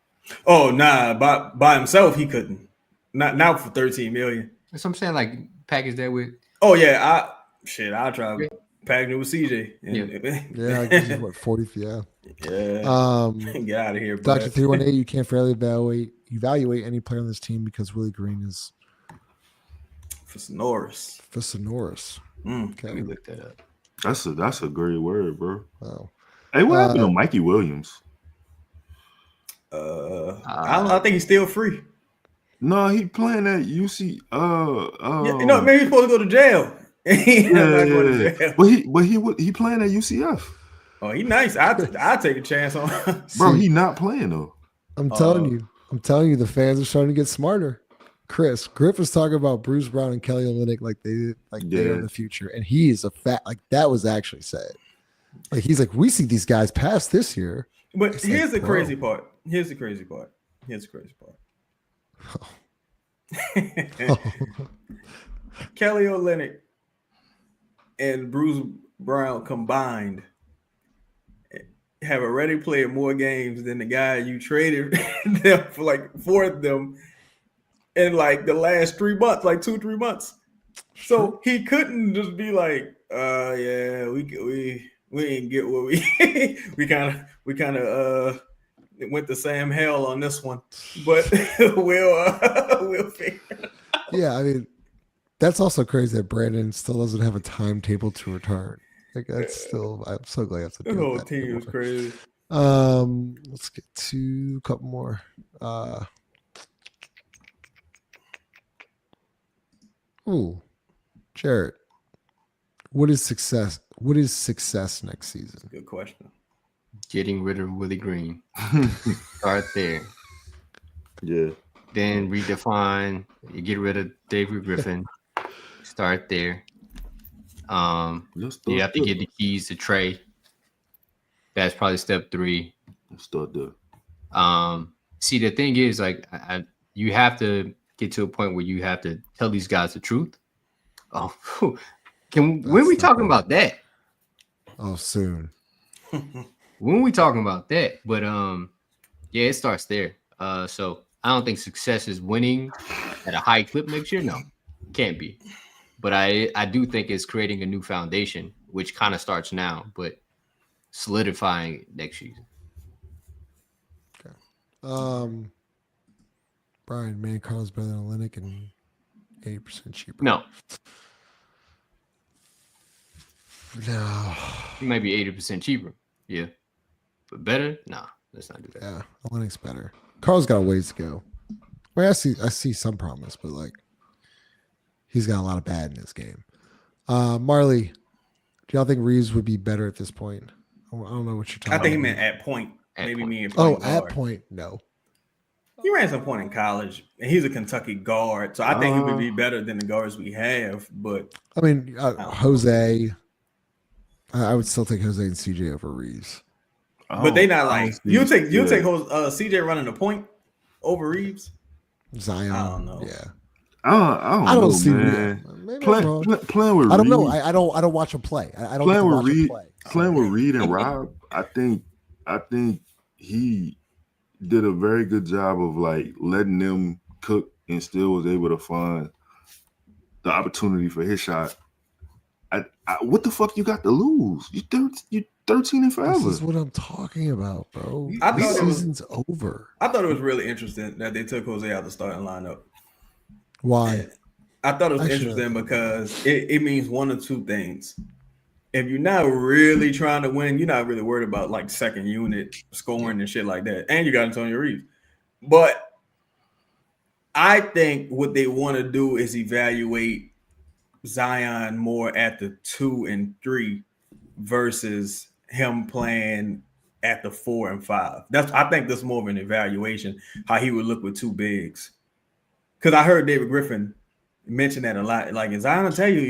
Oh nah, by himself he couldn't. Not for $13 million. That's what I'm saying. Like package that with. Oh yeah, I'll try packaging it with CJ. Yeah, I guess what 40? Yeah. Yeah. Get out of here, Dr. 318. You can't fairly evaluate any player on this team because Willie Green is for Sonoris. Okay, let me look that up. That's a great word, bro. Wow. Hey, what happened to Mikey Williams? I don't know. I think he's still free. No, he playing at UC. Yeah, maybe he's supposed to go to jail. Yeah. But he playing at UCF. Oh, he nice. I take a chance on. Bro, he not playing though. I'm telling you, the fans are starting to get smarter. Chris Griff was talking about Bruce Brown and Kelly Olynyk like they're in the future, and he is a fact. Like that was actually said. Like he's like, we see these guys past this year. But it's here's like, the crazy part. Kelly Olynyk and Bruce Brown combined have already played more games than the guy you traded them for them in like the last 3 months, like 2-3 months. So he couldn't just be like, yeah, we didn't get what we kind of went to Sam Hell on this one, but we'll figure it out. Yeah, I mean, that's also crazy that Brandon still doesn't have a timetable to return. Like that's still, I'm so glad that's the whole team is crazy. Let's get to a couple more. Jarrett, what is success? What is success next season? Good question. Getting rid of Willie Green. Start there. Yeah. Then redefine. You get rid of David Griffin. Start there. You have to get the keys to Trey. That's probably step 3. Let's start there. See, the thing is, like, you have to get to a point where you have to tell these guys the truth. Oh, when we talking about that? Oh, soon. When we talking about that? But yeah, it starts there. So I don't think success is winning at a high clip next year. No, can't be. But I do think it's creating a new foundation, which kind of starts now, but solidifying next season. Okay. Brian, Manny Carlos better than Olynyk and 80% cheaper. No. No. He might be 80% cheaper. Yeah. But better? Nah, let's not do that. Yeah, Olynyk's better. Carl's got a ways to go. I mean, I see some promise, but like he's got a lot of bad in his game. Marley, do y'all think Reeves would be better at this point? I don't know what you're talking about. I think he meant at point. Maybe point. me and point. At point, no. He ran some point in college, and he's a Kentucky guard, so I think he would be better than the guards we have. But I mean, Jose, I would still take Jose and CJ over Reeves. But they not like you take CJ running the point over Reeves. Zion. I don't know. Yeah. I don't know, see man. Maybe I'm wrong. Playing with I don't Reed, know. I don't watch him play. I don't get playing to with watch him Reed, play. playing with Reed and Rob. I think he did a very good job of like letting them cook and still was able to find the opportunity for his shot. What the fuck you got to lose? You 13 and forever. This is what I'm talking about, bro. I This thought it was- season's over. I thought it was really interesting that they took Jose out the starting lineup. Why? I thought it was interesting because it means one of two things. If you're not really trying to win, you're not really worried about like second unit scoring and shit like that. And you got Antonio Reeves. But I think what they want to do is evaluate Zion more at the 2 and 3 versus him playing at the 4 and 5. I think that's more of an evaluation how he would look with two bigs. Because I heard David Griffin mention that a lot. Like, as Zion will tell you,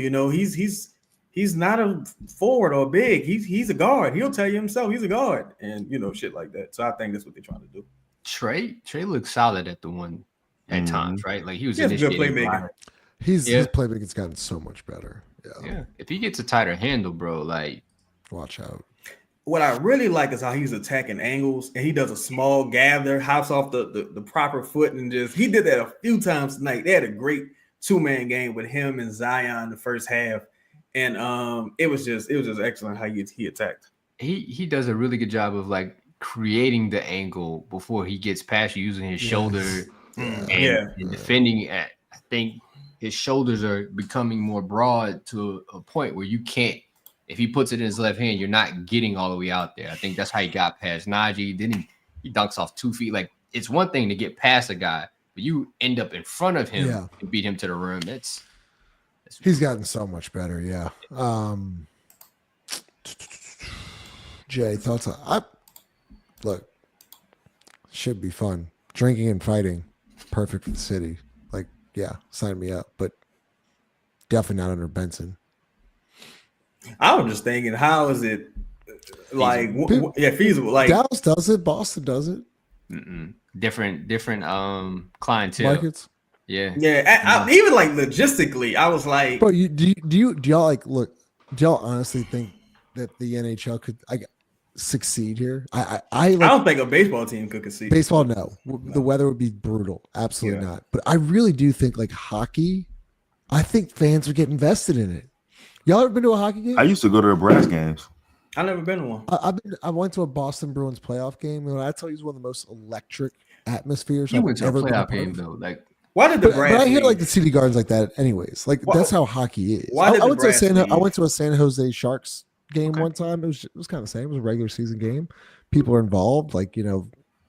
he's not a forward or big. He's a guard. He'll tell you himself he's a guard, and shit like that. So I think that's what they're trying to do. Trey looks solid at the one at times, right? Like he was a good playmaker. His playmaking's gotten so much better. Yeah. If he gets a tighter handle, bro, like watch out. What I really like is how he's attacking angles, and he does a small gather, hops off the proper foot, and he did that a few times tonight. They had a great 2-man game with him and Zion the first half, and it was just excellent how he attacked. He does a really good job of like creating the angle before he gets past you using his shoulder and defending. I think his shoulders are becoming more broad to a point where you can't. If he puts it in his left hand, you're not getting all the way out there. I think that's how he got past Najee. Then he dunks off 2 feet. Like, it's one thing to get past a guy, but you end up in front of him and beat him to the rim. He's gotten so much better. Yeah. Jay, thoughts on look, should be fun. Drinking and fighting, perfect for the city. Like, yeah, sign me up, but definitely not under Benson. I was just thinking, how is it like feasible? Like Dallas does it, Boston does it. Different clientele markets. Yeah. Even like logistically, I was like, bro, do y'all like look? Do y'all honestly think that the NHL could succeed here? I don't think a baseball team could succeed. Baseball, no. The weather would be brutal. Absolutely not. But I really do think like hockey. I think fans would get invested in it. Y'all ever been to a hockey game? I used to go to the Brass games. I never been to one. I went to a Boston Bruins playoff game, and I tell you, it's one of the most electric atmospheres I've ever been a playoff game though. Like, why did the Brass? But I hear like the TD Gardens like that, anyways. Like that's how hockey is. I went to a San Jose Sharks game one time. It was kind of the same. It was a regular season game. People are involved. Like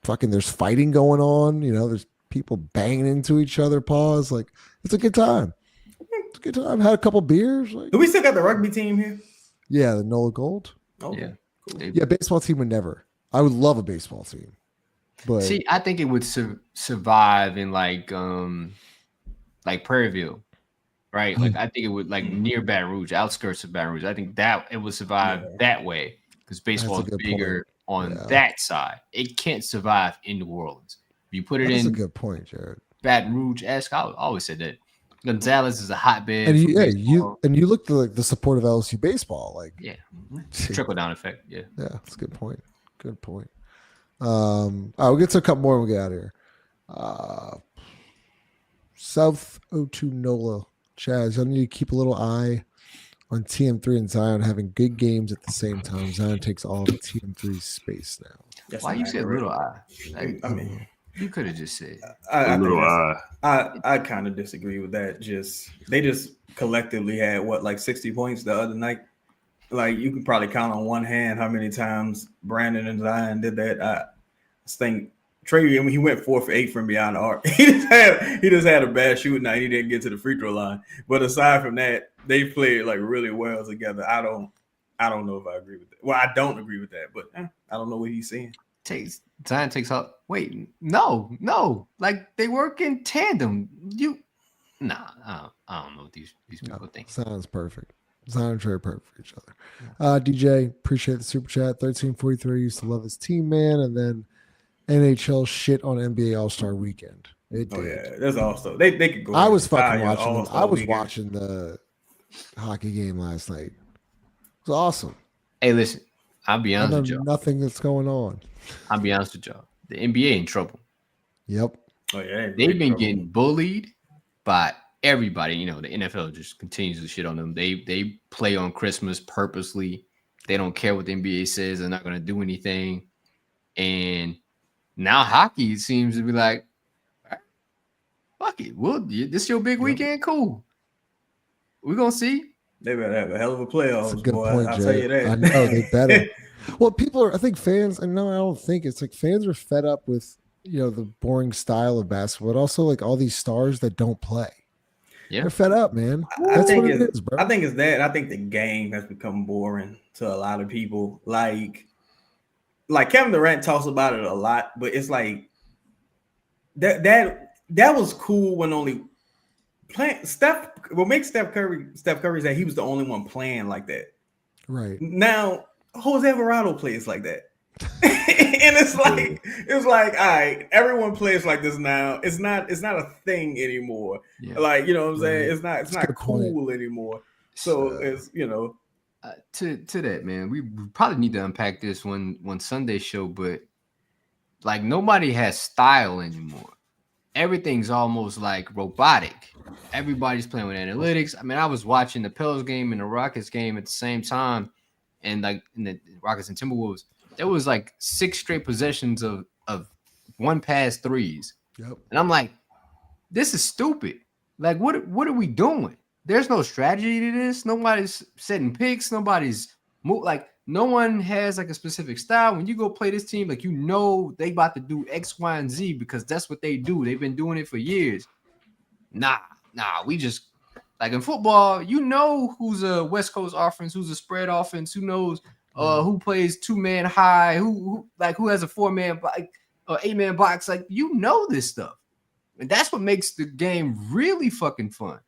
fucking. There's fighting going on. There's people banging into each other. Pause. Like it's a good time. It's a good time. Had a couple beers. Like, do we still got the rugby team here? Yeah, the NOLA Gold. Oh yeah, cool. Yeah. Baseball team would never. I would love a baseball team. But see, I think it would survive in like Prairieville, right? Like I think it would like near Baton Rouge, outskirts of Baton Rouge. I think that it would survive that way because baseball is bigger on that side. It can't survive in New Orleans. If you put it That's in a good point, Jared. Baton Rouge-esque, I always said that. Gonzalez is a hotbed. And you look to like the support of LSU baseball, like trickle down effect. Yeah, that's a good point. Good point. All right, we'll get to a couple more and we'll get out of here. South 02 NOLA. Chaz, I need to keep a little eye on TM3 and Zion having good games at the same time. Zion takes all of TM3's space now. Why you said little eye? I mean, you could have just said I kind of disagree with that. They just collectively had like 60 points the other night. Like you can probably count on one hand how many times Brandon and Zion did that. I think Trey, he went 4 for 8 from beyond the arc. He just had a bad shooting night. He didn't get to the free throw line. But aside from that, they played like really well together. I don't know if I agree with that. Well, I don't agree with that, but I don't know what he's saying. Zion takes out. Wait, no. Like they work in tandem. I don't know what these people think. Sounds perfect. Zion and Trey are perfect for each other. DJ, appreciate the super chat. 1343 used to love his team, man, and then NHL shit on NBA All-Star Weekend. It did. Oh yeah, that's also they could go. I was fucking entire watching. All-Star I was weekend. watching the hockey game last night. It was awesome. Hey, listen, I'll be I honest know with y'all. nothing that's going on. I'll be honest with y'all. The NBA in trouble. Yep. Oh yeah, They've been getting bullied by everybody. You know, the NFL just continues to shit on them. They play on Christmas purposely. They don't care what the NBA says. They're not going to do anything. And now hockey seems to be like, fuck it. This your big weekend? Cool. We're going to see. They better have a hell of a playoffs, That's a good boy. point, I'll Jay. tell you that. I know they better. Well, people are. I think fans. And no, I don't think it's like fans are fed up with the boring style of basketball, but also like all these stars that don't play. Yeah, they're fed up, man. I That's think what it is, bro. I think it's that. I think the game has become boring to a lot of people. Like Kevin Durant talks about it a lot, but it's like that was cool when only playing Steph. What makes Steph Curry is that he was the only one playing like that. Right now, Jose Alvarado plays like that. And it's like, all right, everyone plays like this now. It's not a thing anymore. Yeah. Like, you know what I'm saying? It's not cool anymore. So it's to that, man, we probably need to unpack this one Sunday show, but like nobody has style anymore. Everything's almost like robotic. Everybody's playing with analytics. I mean, I was watching the Pelicans game and the Rockets game at the same time, and like in the Rockets and Timberwolves, there was like 6 straight possessions of one pass threes. Yep. And I'm like, this is stupid. Like, what are we doing? There's no strategy to this. Nobody's setting picks. Nobody's like no one has like a specific style. When you go play this team, like they about to do X, Y, and Z because that's what they do. They've been doing it for years. Nah. We just like in football, who's a West Coast offense, who's a spread offense, who knows who plays 2-man high, who has a 4-man or 8-man box. Like this stuff, and that's what makes the game really fucking fun.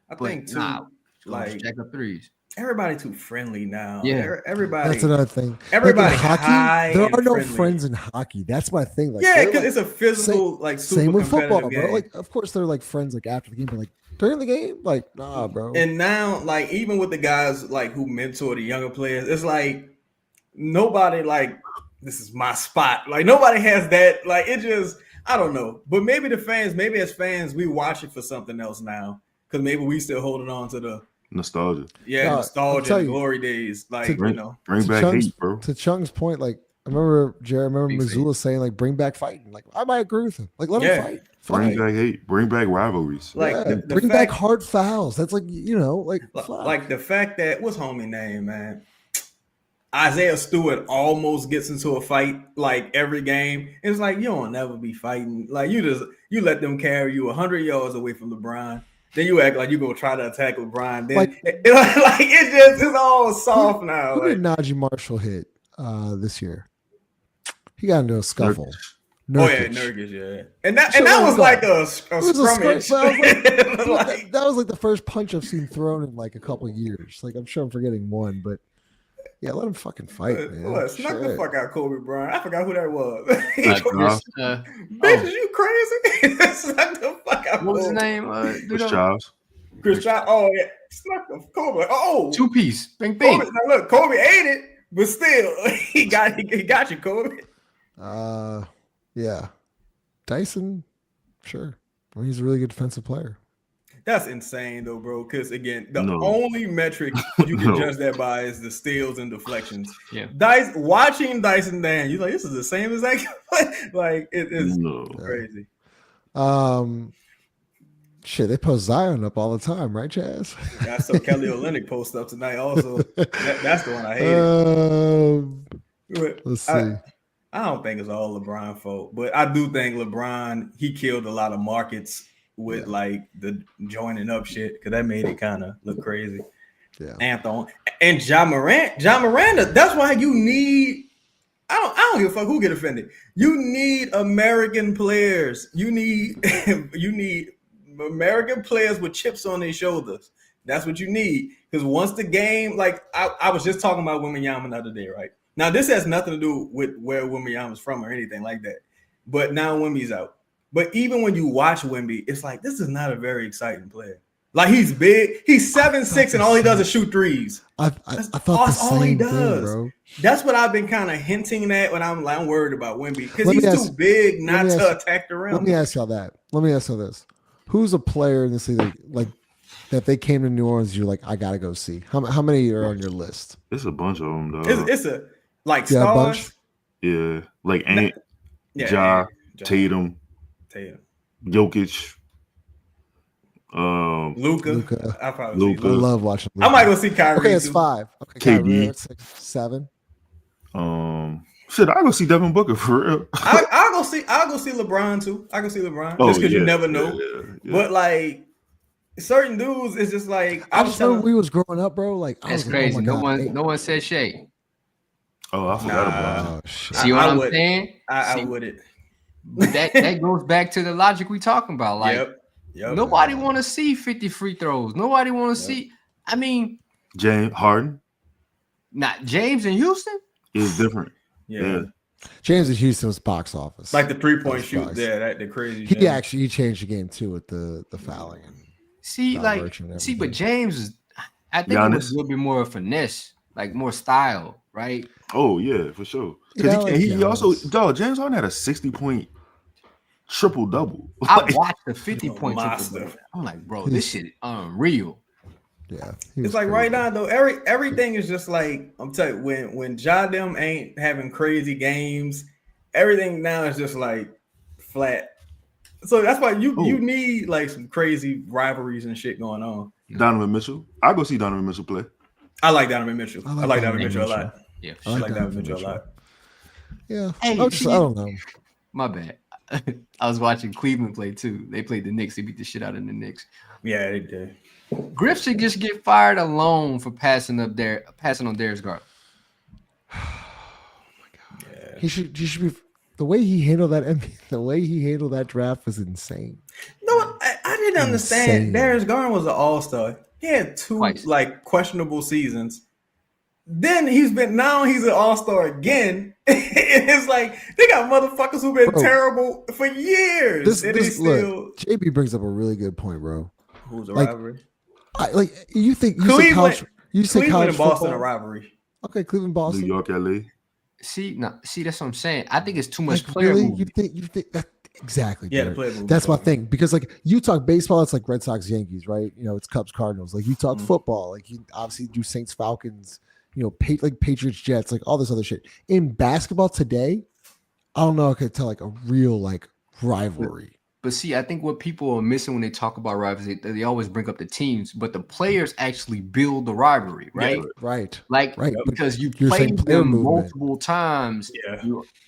I think too, like jack up threes. Everybody too friendly now. Yeah, everybody. That's another thing. Everybody like in hockey. There are no friendly. friends in hockey. That's my thing. Like, yeah, because it's a physical, super same with football, game. bro. Like, of course, they're like friends. Like after the game, but like during the game, like nah, bro. And now, like even with the guys like who mentor the younger players, it's like nobody like this is my spot. Like nobody has that. Like it just, I don't know. But maybe as fans, we watch it for something else now because maybe we still holding on to the nostalgia. Yeah, nostalgia, glory days. Like, bring back heat, bro. To Chung's point, like I remember Missoula saying, like, bring back fighting. Like, I might agree with him. Like, let him fight. Bring back hate. Bring back rivalries. Like bring back hard fouls. That's like, like the fact that what's homie name, man? Isaiah Stewart almost gets into a fight like every game. It's like you don't never be fighting. Like you let them carry you 100 yards away from LeBron. Then you act like you gonna try to attack LeBron. Then it's all soft now. Who did Najee Marshall hit this year? He got into a scuffle. Nurkic, yeah. And that was like a scrummage. That was like the first punch I've seen thrown in like a couple of years. Like I'm sure I'm forgetting one, but yeah, let him fucking fight, man. Snuck the fuck out Kobe Bryant. I forgot who that was. Bitch, is you crazy? Snuck the fuck out. What was his name? Chris Childs. Chris Childs. Oh yeah, snuck the Kobe. Oh, 2-piece. Bing bing. Kobe, now look, Kobe ate it, but still, he got you, Kobe. Yeah, Dyson, sure. I mean, he's a really good defensive player. That's insane, though, bro. Because again, the only metric you can judge that by is the steals and deflections. Yeah, watching Dyson Dan, you're like, this is the same as that. Like it is crazy. Shit, they post Zion up all the time, right, Chaz? I saw Kelly Olynyk post up tonight. Also, that's the one I hated. Let's see. I don't think it's all LeBron fault, but I do think LeBron he killed a lot of markets with like the joining up shit because that made it kind of look crazy. Yeah, Anthony and John Miranda. That's why you need. I don't give a fuck who get offended. You need American players. You need American players with chips on their shoulders. That's what you need because once the game, like I was just talking about Williamson the other day, right? Now this has nothing to do with where Williamson's from or anything like that. But now Wimmy's out. But even when you watch Wemby, it's like this is not a very exciting player. Like he's big, he's 7'6", and all he does is shoot threes. I thought that's all he does, bro. That's what I've been kind of hinting at when I'm worried about Wemby because he's too big not to attack the rim. Let me ask y'all that. Let me ask y'all this: who's a player in this league like that? They came to New Orleans, you're like, I gotta go see. How many are on your list? It's a bunch of them, though. It's a like stars. Yeah, like Ant, Ja, Tatum, Jokic, Luka. I love watching Luka. I might go see Kyrie. Okay, it's 5. Okay, KD. Kyrie, it's like 7. Shit, I go see Devin Booker for real. I'll go see LeBron too. I go see LeBron just because you never know. Yeah. But like certain dudes, it's just like I just remember when we was growing up, bro. Like that's crazy. No one said Shea. Oh, I forgot about it. See what I'm saying? I wouldn't. But that goes back to the logic we talking about. Like nobody want to see 50 free throws. Nobody want to see. I mean, James Harden. Not James in Houston. Is different. Yeah. James in Houston was box office. Like the 3-point shoot. Yeah, the crazy. He changed the game too with the fouling. And but James is. I think it was a little bit more finesse, like more style, right? Oh yeah, for sure. Because he also, James Harden had a 60-point triple-double. I watched the 50-point triple-double. I'm like, bro, this shit unreal. Yeah, it's like right now though, everything is just like I'm telling you, when Ja them ain't having crazy games, everything now is just like flat. So that's why you need like some crazy rivalries and shit going on. Donovan Mitchell, I go see Donovan Mitchell play. I like Donovan Mitchell. I like Donovan Mitchell a lot. Yeah, I like Donovan Mitchell a lot. Yeah, I don't know. My bad. I was watching Cleveland play too. They played the Knicks. They beat the shit out of the Knicks. Yeah, they did. Griff should just get fired alone for passing on Darius Garland. Oh my god! Yeah. He should be. The way he handled that draft was insane. No, I didn't understand. Darius Garland was an all-star. He had 2 like questionable seasons. Then he's an all-star again. It's like they got motherfuckers who've been terrible for years. Look, JB brings up a really good point, bro. Who's a rivalry? You think Cleveland and Boston a rivalry? Okay, Cleveland, Boston, New York, LA. See, that's what I'm saying. I think it's too much player movement. You think that exactly? Yeah, the player movement. That's my thing because like you talk baseball, it's like Red Sox, Yankees, right? You know, it's Cubs, Cardinals. Like you talk football, like you obviously do Saints, Falcons. You know, like Patriots, Jets, like all this other shit. In basketball today, I don't know. I could tell like a real like rivalry. But see, I think what people are missing when they talk about rivalry, they always bring up the teams, but the players actually build the rivalry, right? Yeah, right. Because you played them multiple times.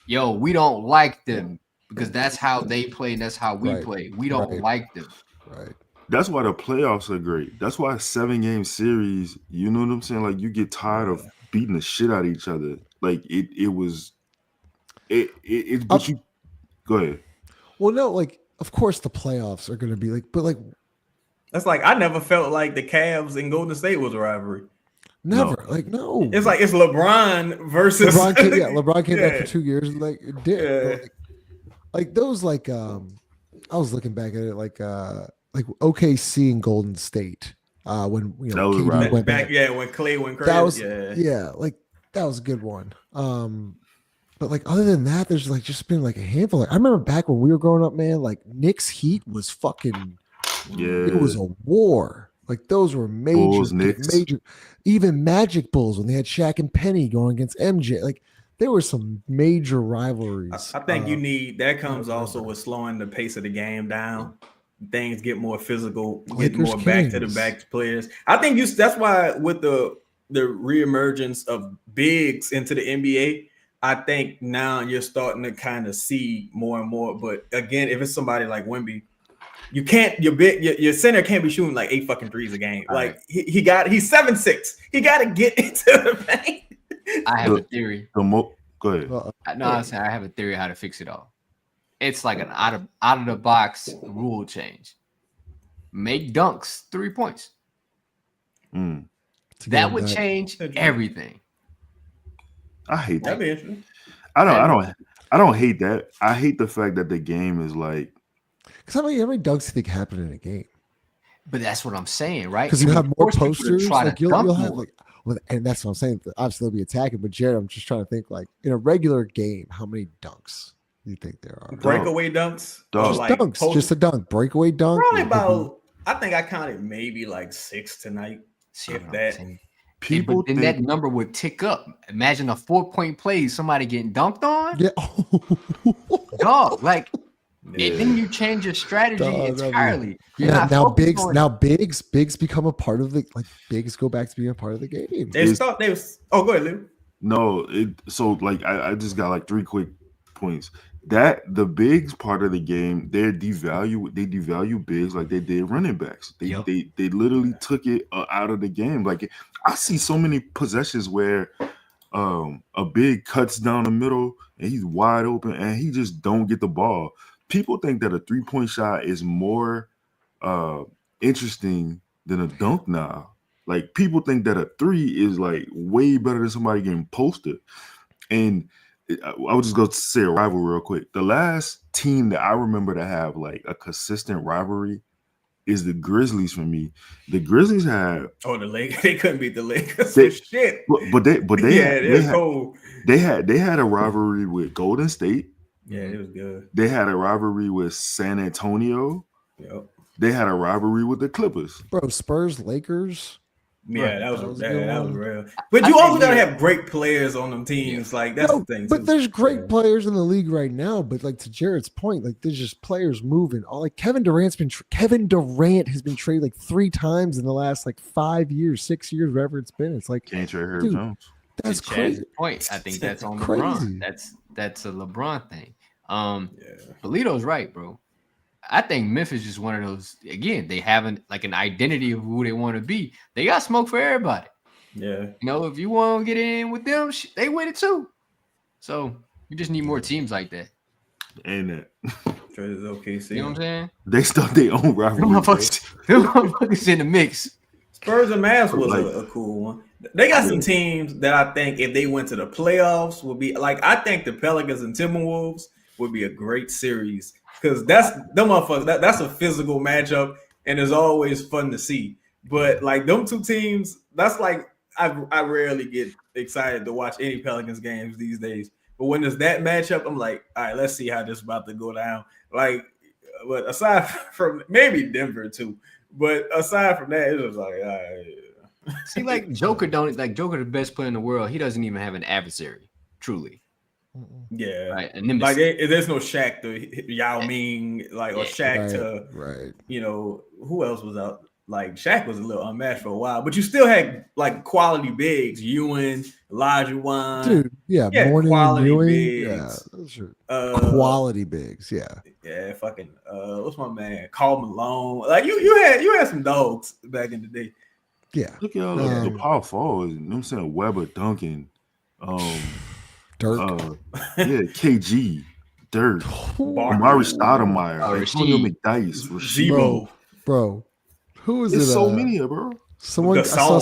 Yeah. We don't like them because that's how they play and that's how we play. We don't like them. Right. That's why the playoffs are great. That's why a 7-game series, you know what I'm saying? Like you get tired of beating the shit out of each other. Like but you go ahead. Well, no, like of course the playoffs are going to be like, but like that's like I never felt like the Cavs and Golden State was a rivalry. Never, no. It's like it's LeBron versus LeBron came back for 2 years and like it did. Like those like I was looking back at it like OKC and Golden State when KD went back. When Clay went crazy. That was like that was a good one. But like other than that, there's like just been like a handful. Like, I remember back when we were growing up, man. Like Knicks Heat was fucking. Yeah, it was a war. Like those were major. Even Magic Bulls when they had Shaq and Penny going against MJ. Like there were some major rivalries. I think you need that comes also with slowing the pace of the game down. Things get more physical, get more back to the back players. I think that's why with the reemergence of bigs into the NBA. I think now you're starting to kind of see more and more. But again, if it's somebody like Wemby, you can't. Your center can't be shooting like 8 fucking threes a game. Like he's 7'6". He got to get into the paint. I have a theory. Go ahead. I have a theory how to fix it all. It's like an out of the box rule change. Make dunks 3 points. That would change everything. I hate that. That'd be interesting. I don't hate that. I hate the fact that the game is like Because how many dunks do you think happen in a game? But that's what I'm saying, right? Because you have more posters. Like you'll have like, and that's what I'm saying. Obviously, they'll be attacking. But Jared, I'm just trying to think like in a regular game, how many dunks do you think there are? Breakaway dunks? Just like dunks. Just a dunk. Breakaway dunk. Probably about. I think I counted maybe like 6 tonight. If that. But then that number would tick up. Imagine a 4-point play, somebody getting dunked on. Yeah. Dog, like. Yeah. Then you change your strategy entirely. Now bigs become a part of the bigs go back to being a part of the game. They was. Oh, go ahead, Lou. No, I just got like 3 quick points. That the bigs part of the game, they devalue bigs like they did running backs. They literally took it out of the game. Like I see so many possessions where a big cuts down the middle and he's wide open and he just don't get the ball. People think that a 3-point shot is more interesting than a dunk now. Like people think that a 3 is like way better than somebody getting posted. And I would just go say a rival real quick. The last team that I remember to have like a consistent rivalry is the Grizzlies for me. The Grizzlies had the Lakers. They couldn't beat the Lakers. Shit. But they had had a rivalry with Golden State. Yeah, it was good. They had a rivalry with San Antonio. Yep. They had a rivalry with the Clippers. Bro, Spurs, Lakers. Yeah, that was real. But you also gotta have great players on them teams. Like that's the thing. But there's great players in the league right now. But like to Jared's point, like there's just players moving. Kevin Durant has been traded like 3 times in the last like 5 years, 6 years, whatever it's been. It's like can't trade Herb Jones. That's crazy. Point. I think that's on LeBron. That's a LeBron thing. Polito's right, bro. I think Memphis is one of those. Again, they haven't like an identity of who they want to be. They got smoke for everybody. Yeah, if you want to get in with them, they win it too. So you just need more teams like that. Ain't it? Traded OKC. You know what I'm saying? They start their own rivalry. Them motherfuckers in the mix. Spurs and Mavs was a cool one. They got some teams that I think if they went to the playoffs would be like. I think the Pelicans and Timberwolves would be a great series. Because that's a physical matchup, and it's always fun to see. But like them 2 teams, that's like I rarely get excited to watch any Pelicans games these days. But when there's that matchup, I'm like, all right, let's see how this is about to go down. Like, but aside from maybe Denver too, but aside from that, it was like, all right. See, like Joker the best player in the world. He doesn't even have an adversary, truly. Yeah, right. Like there's no Shaq to Yao Ming, like or Shaq to who else was out? Like Shaq was a little unmatched for a while, but you still had like quality bigs, Ewan, Elijah Wan, dude. Yeah, Morning quality Ewing. bigs. Yeah, quality bigs. Yeah, fucking. What's my man? Karl Malone. Like you had some dogs back in the day. Yeah, look at all the power forwards. You know what I'm saying? Weber, Duncan, Dirk. KG, Dirk, Amari Stoudemire, Antonio McDyess, Rasheed. Bro, who is There's it? So many, bro. I saw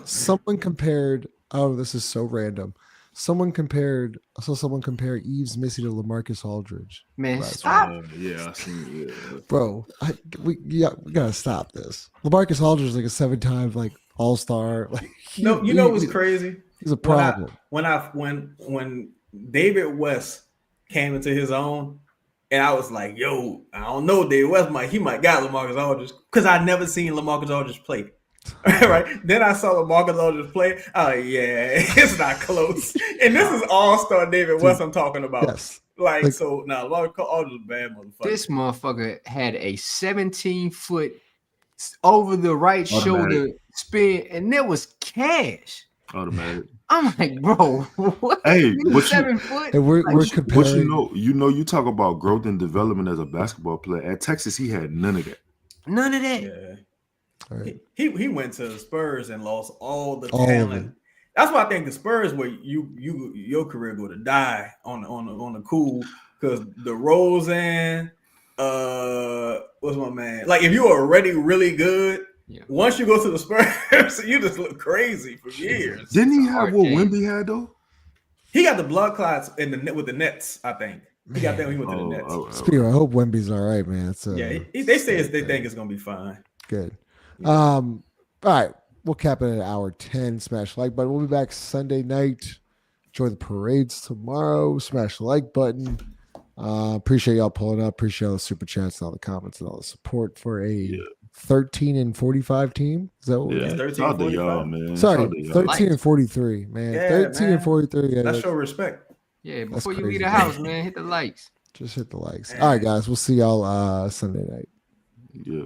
someone compared. Oh, this is so random. I saw someone compare Yves Missi to LaMarcus Aldridge. Man, stop. I seen it. Bro, we gotta stop this. LaMarcus Aldridge is like a 7-time like All-Star. Like you know what's crazy? He's a problem. When David West came into his own, and I was like, yo, I don't know, David West might got LaMarcus Aldridge because I never seen LaMarcus Aldridge play. Right? Then I saw LaMarcus Aldridge play. Oh yeah, it's not close. And this is All-Star David West I'm talking about. Yes. Like so now LaMarcus Aldridge is a bad motherfucker. This motherfucker had a 17-foot over the right shoulder spin, and there was cash. Automatic. I'm like, bro, what? Hey, but 7 foot? And we're comparing. But you talk about growth and development as a basketball player. At Texas, he had none of that. None of that. Yeah. Right. He went to the Spurs and lost all the talent. That's why I think the Spurs where your career go to die on the cool because the DeRozan, what's my man? Like if you are already really good. Yeah. Once you go to the Spurs, you just look crazy for years. Didn't he have what Wemby had though? He got the blood clots with the Nets, I think. He got that when he went to the Nets. Speaking, I hope Wemby's all right, man. It's they say they think it's gonna be fine. Good. All right, we'll cap it at hour 10. Smash the like button. We'll be back Sunday night. Enjoy the parades tomorrow. Smash the like button. Appreciate y'all pulling up. Appreciate all the super chats and all the comments and all the support for a 13 and 45 team. Is that what yeah, 13 45? man. Sorry, 13 and 43, man. Yeah, 13 man. and 43. Yeah, That's show respect. Yeah, before you crazy. leave the house, man, hit the likes. Just hit the likes. All right, guys. We'll see y'all Sunday night. Yeah.